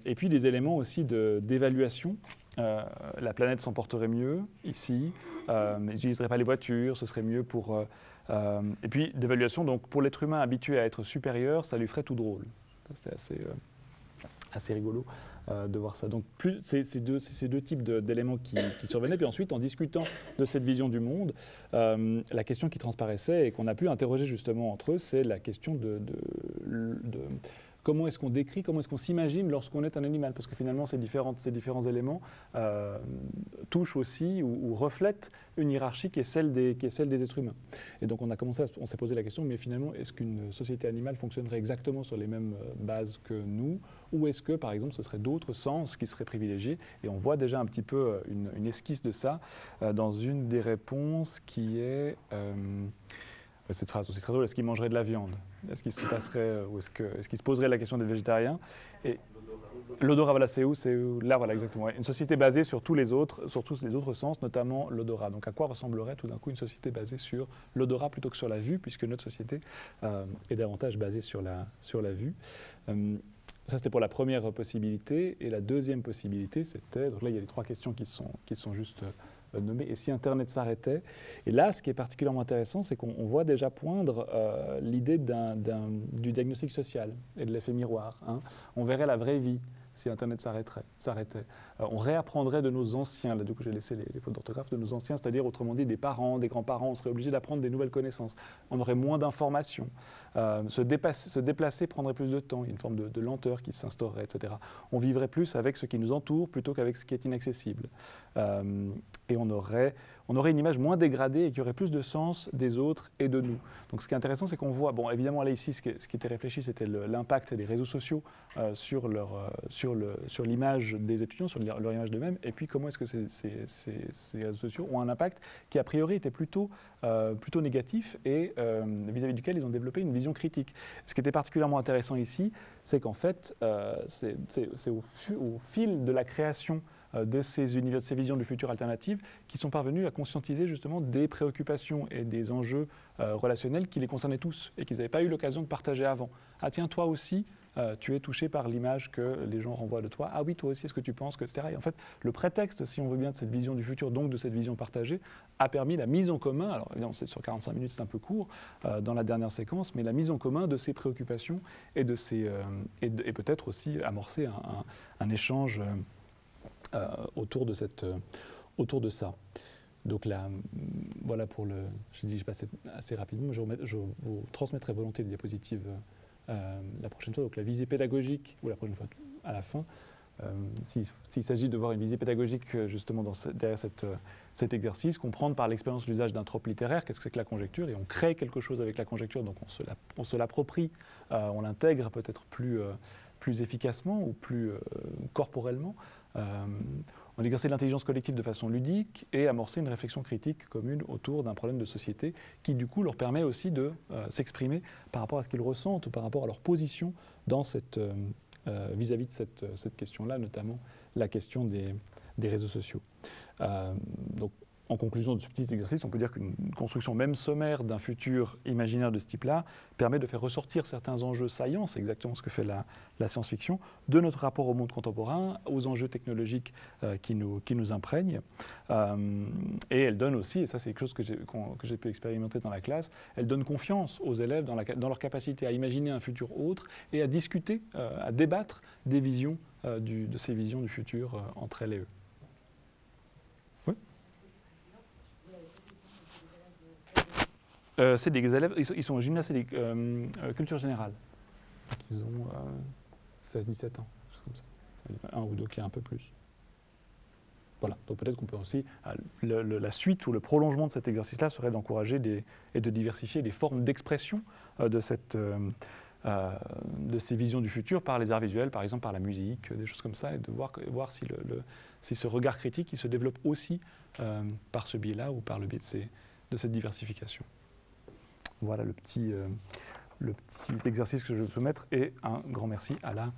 Et puis des éléments aussi d'évaluation. La planète s'en porterait mieux ici, ils n'utiliseraient pas les voitures, ce serait mieux pour... et puis d'évaluation, donc pour l'être humain habitué à être supérieur, ça lui ferait tout drôle. C'était assez rigolo de voir ça. Donc ces deux types d'éléments qui survenaient. Puis ensuite, en discutant de cette vision du monde, la question qui transparaissait et qu'on a pu interroger justement entre eux, c'est la question de comment est-ce qu'on décrit, comment est-ce qu'on s'imagine lorsqu'on est un animal? Parce que finalement, ces différents éléments touchent aussi ou reflètent une hiérarchie qui est celle des êtres humains. Et donc on s'est posé la question, mais finalement, est-ce qu'une société animale fonctionnerait exactement sur les mêmes bases que nous? Ou est-ce que, par exemple, ce serait d'autres sens qui seraient privilégiés? Et on voit déjà un petit peu une esquisse de ça dans une des réponses qui est... cette phrase aussi très drôle, est-ce qu'il mangerait de la viande? Est-ce qu'il se passerait, ou est-ce qu'il se poserait la question d'être végétarien? Et l'odorat, voilà, c'est où? Là, voilà, exactement. Ouais. Une société basée sur tous les autres sens, notamment l'odorat. Donc à quoi ressemblerait tout d'un coup une société basée sur l'odorat plutôt que sur la vue, puisque notre société est davantage basée sur la vue. Ça, c'était pour la première possibilité. Et la deuxième possibilité, c'était... Donc là, il y a les trois questions qui sont juste nommé « Et si Internet s'arrêtait ?» Et là, ce qui est particulièrement intéressant, c'est qu'on voit déjà poindre l'idée du diagnostic social et de l'effet miroir. Hein. On verrait la vraie vie si Internet s'arrêtait. On réapprendrait de nos anciens, là du coup j'ai laissé les fautes d'orthographe, de nos anciens, c'est-à-dire autrement dit des parents, des grands-parents, on serait obligé d'apprendre des nouvelles connaissances. On aurait moins d'informations. Se déplacer prendrait plus de temps, il y a une forme de lenteur qui s'instaurerait, etc. On vivrait plus avec ce qui nous entoure plutôt qu'avec ce qui est inaccessible. Et on aurait une image moins dégradée et qui aurait plus de sens des autres et de nous. Donc ce qui est intéressant, c'est qu'on voit, bon évidemment là ici, ce qui était réfléchi, c'était l'impact des réseaux sociaux sur l'image des étudiants, sur leur image d'eux-mêmes, et puis comment est-ce que ces réseaux sociaux ont un impact qui a priori était plutôt négatif et vis-à-vis duquel ils ont développé une vision critique. Ce qui était particulièrement intéressant ici, c'est qu'en fait, c'est au fil de la création de ces visions du futur alternatives qui sont parvenus à conscientiser justement des préoccupations et des enjeux relationnels qui les concernaient tous et qu'ils n'avaient pas eu l'occasion de partager avant. Ah tiens, toi aussi, tu es touché par l'image que les gens renvoient de toi. Ah oui, toi aussi, est-ce que tu penses que, etc. Et en fait, le prétexte, si on veut bien, de cette vision du futur, donc de cette vision partagée, a permis la mise en commun, alors évidemment, c'est sur 45 minutes, c'est un peu court dans la dernière séquence, mais la mise en commun de ces préoccupations et et peut-être aussi amorcer un échange autour de ça. Donc là, voilà pour le... Je passe assez rapidement, je vous transmettrai volontiers les diapositives la prochaine fois. Donc la visée pédagogique, ou la prochaine fois à la fin, s'il s'agit de voir une visée pédagogique justement derrière cet exercice, comprendre par l'expérience l'usage d'un trope littéraire, qu'est-ce que c'est que la conjecture, et on crée quelque chose avec la conjecture, donc on se l'approprie, on l'intègre peut-être plus efficacement ou plus corporellement. On exerçait l'intelligence collective de façon ludique et amorcer une réflexion critique commune autour d'un problème de société qui du coup leur permet aussi de s'exprimer par rapport à ce qu'ils ressentent ou par rapport à leur position dans vis-à-vis de cette question-là, notamment la question des réseaux sociaux. Donc, en conclusion de ce petit exercice, on peut dire qu'une construction même sommaire d'un futur imaginaire de ce type-là permet de faire ressortir certains enjeux saillants, c'est exactement ce que fait la science-fiction, de notre rapport au monde contemporain, aux enjeux technologiques qui nous imprègnent. Et elle donne aussi, et ça c'est quelque chose que j'ai pu expérimenter dans la classe, elle donne confiance aux élèves dans leur capacité à imaginer un futur autre et à discuter, à débattre des visions, de ces visions du futur entre elles et eux. C'est des élèves, ils sont au gymnase culture générale. Ils ont 16-17 ans, comme ça. Un ou deux qui est un peu plus. Voilà, donc peut-être qu'on peut aussi, la suite ou le prolongement de cet exercice-là serait d'encourager et de diversifier les formes d'expression de ces visions du futur par les arts visuels, par exemple par la musique, des choses comme ça, et de voir si ce regard critique il se développe aussi par ce biais-là ou par le biais de cette diversification. Voilà le petit exercice que je vais vous soumettre et un grand merci à la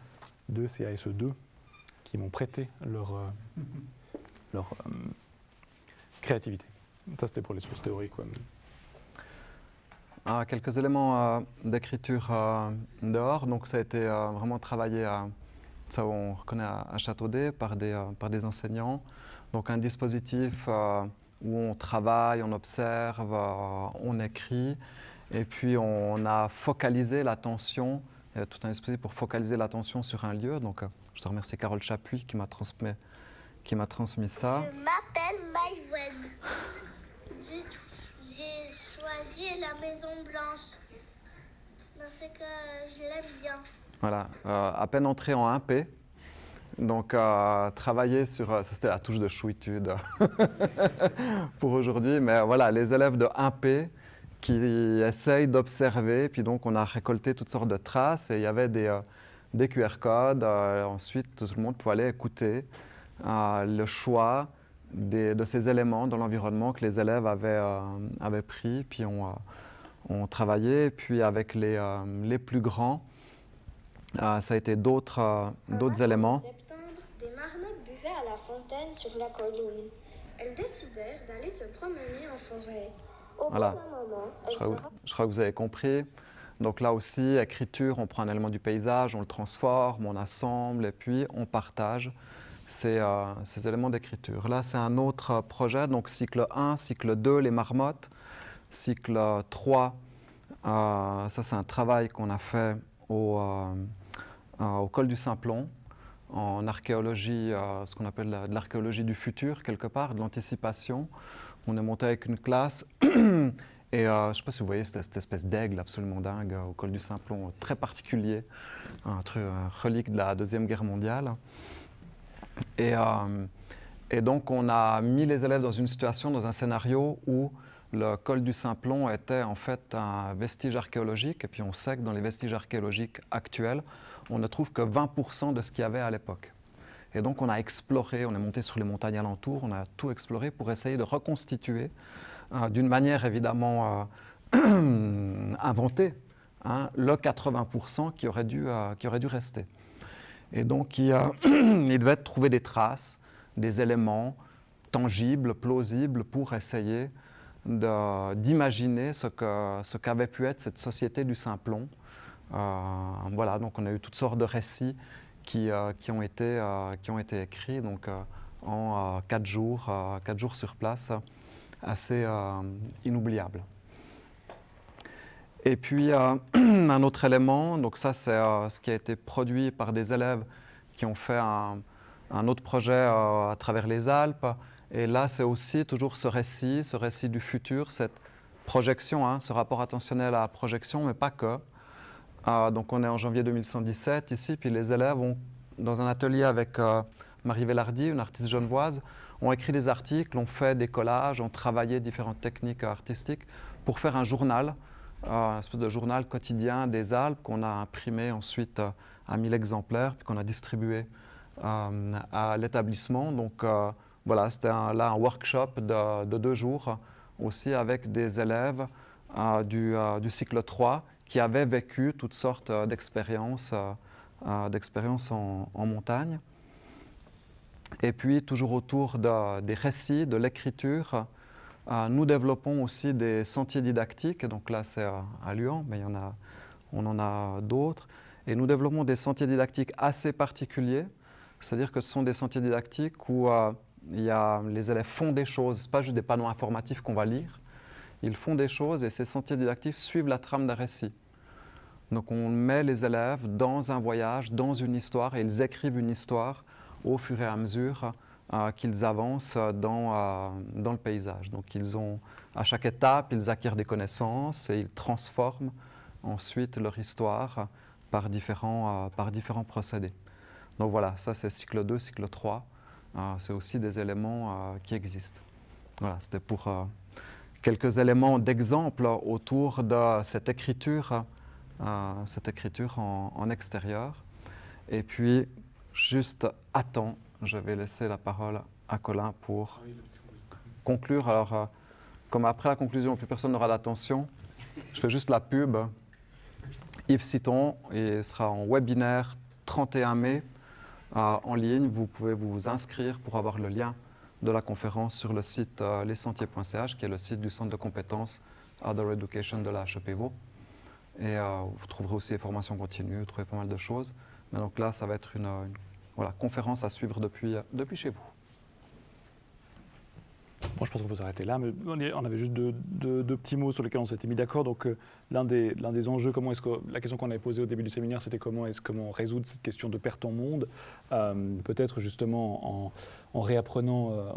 de CASE2 qui m'ont prêté leur créativité. Ça c'était pour les sources théoriques. Quelques éléments d'écriture dehors, donc ça a été vraiment travaillé, ça on reconnaît à Châteaudet par des enseignants. Donc un dispositif où on travaille, on observe, on écrit, et puis on a focalisé l'attention, il y a tout un dispositif pour focaliser l'attention sur un lieu. Donc je te remercie Carole Chapuis qui m'a transmis ça. Je m'appelle Maïwen. J'ai choisi la Maison Blanche parce que je l'aime bien. Voilà, à peine entré en 1P. Donc, travailler sur... Ça, c'était la touche de chouitude pour aujourd'hui. Mais voilà, les élèves de 1P qui essayent d'observer. Puis donc, on a récolté toutes sortes de traces. Et il y avait des QR codes. Ensuite, tout le monde pouvait aller écouter le choix de ces éléments dans l'environnement que les élèves avaient pris. Puis on travaillait. Puis avec les plus grands, ça a été d'autres éléments. Des marmottes buvaient à la fontaine sur la colline. Elles décidèrent d'aller se promener en forêt. Au Voilà. bout d'un moment, Je crois que vous avez compris. Donc là aussi, écriture, on prend un élément du paysage, on le transforme, on assemble et puis on partage. ces éléments d'écriture. Là, c'est un autre projet, donc cycle 1, cycle 2, les marmottes, cycle 3, ça c'est un travail qu'on a fait au col du Simplon, en archéologie, ce qu'on appelle de l'archéologie du futur, quelque part, de l'anticipation. On est monté avec une classe, et je ne sais pas si vous voyez cette espèce d'aigle absolument dingue au col du Simplon, très particulier, un truc relique de la Deuxième Guerre mondiale. Et donc on a mis les élèves dans une situation, dans un scénario où le col du Simplon était en fait un vestige archéologique, et puis on sait que dans les vestiges archéologiques actuels, on ne trouve que 20% de ce qu'il y avait à l'époque. Et donc on a exploré, on est monté sur les montagnes alentours, on a tout exploré pour essayer de reconstituer, d'une manière évidemment inventée, hein, le 80% qui aurait dû rester. Et donc il devait trouver des traces, des éléments tangibles, plausibles, pour essayer d'imaginer ce qu'avait pu être cette société du Simplon. Voilà, donc on a eu toutes sortes de récits qui ont été écrits donc, en 4 jours sur place, assez inoubliable. Et puis un autre élément, donc ça c'est ce qui a été produit par des élèves qui ont fait un autre projet à travers les Alpes. Et là c'est aussi toujours ce récit du futur, cette projection, hein, ce rapport attentionnel à la projection, mais pas que. Donc on est en janvier 2117 ici, puis les élèves ont, dans un atelier avec Marie Velardi, une artiste genevoise, ont écrit des articles, ont fait des collages, ont travaillé différentes techniques artistiques pour faire un journal, une espèce de journal quotidien des Alpes qu'on a imprimé ensuite à 1000 exemplaires, puis qu'on a distribué à l'établissement. Donc voilà, c'était là un workshop de 2 jours aussi avec des élèves du cycle 3 qui avaient vécu toutes sortes d'expériences en montagne. Et puis, toujours autour des récits, de l'écriture, nous développons aussi des sentiers didactiques. Donc là, c'est à Luant, mais on en a d'autres. Et nous développons des sentiers didactiques assez particuliers. C'est-à-dire que ce sont des sentiers didactiques où les élèves font des choses. Ce n'est pas juste des panneaux informatifs qu'on va lire. Ils font des choses et ces sentiers didactiques suivent la trame d'un récit. Donc on met les élèves dans un voyage, dans une histoire, et ils écrivent une histoire au fur et à mesure qu'ils avancent dans le paysage. Donc à chaque étape, ils acquièrent des connaissances et ils transforment ensuite leur histoire par différents procédés. Donc voilà, ça c'est cycle 2, cycle 3. C'est aussi des éléments qui existent. Voilà, c'était pour quelques éléments d'exemple autour de cette écriture en extérieur. Et puis, juste à temps, je vais laisser la parole à Colin pour conclure. Alors, comme après la conclusion, plus personne n'aura d'attention, je fais juste la pub. Yves Citon, il sera en webinaire 31 mai en ligne. Vous pouvez vous inscrire pour avoir le lien de la conférence sur le site lessentiers.ch, qui est le site du centre de compétences Other Education de la HEP Vaud. Et vous trouverez aussi les formations continues, vous trouverez pas mal de choses. Mais donc là, ça va être une conférence à suivre depuis chez vous. Bon, je pense qu'on peut s'arrêter là, mais on avait juste deux petits mots sur lesquels on s'était mis d'accord. Donc, l'un des enjeux, la question qu'on avait posée au début du séminaire, c'était comment résoudre cette question de perte en monde, peut-être justement en réapprenant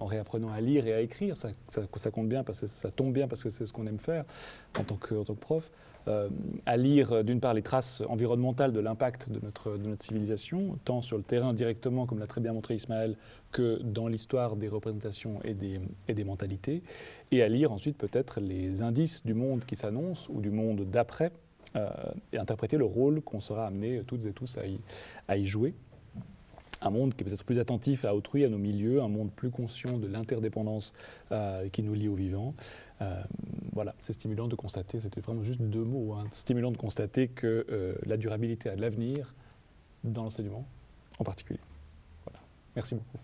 à lire et à écrire. Ça compte bien, parce que ça tombe bien, parce que c'est ce qu'on aime faire en tant que prof. À lire d'une part les traces environnementales de l'impact de notre civilisation, tant sur le terrain directement, comme l'a très bien montré Ismaël, que dans l'histoire des représentations et des mentalités, et à lire ensuite peut-être les indices du monde qui s'annonce ou du monde d'après, et interpréter le rôle qu'on sera amenés toutes et tous à y jouer. Un monde qui est peut-être plus attentif à autrui, à nos milieux, un monde plus conscient de l'interdépendance qui nous lie au vivant. Voilà, c'est stimulant de constater, c'était vraiment juste 2 mots, hein, stimulant de constater que la durabilité a de l'avenir dans l'enseignement en particulier. Voilà. Merci beaucoup.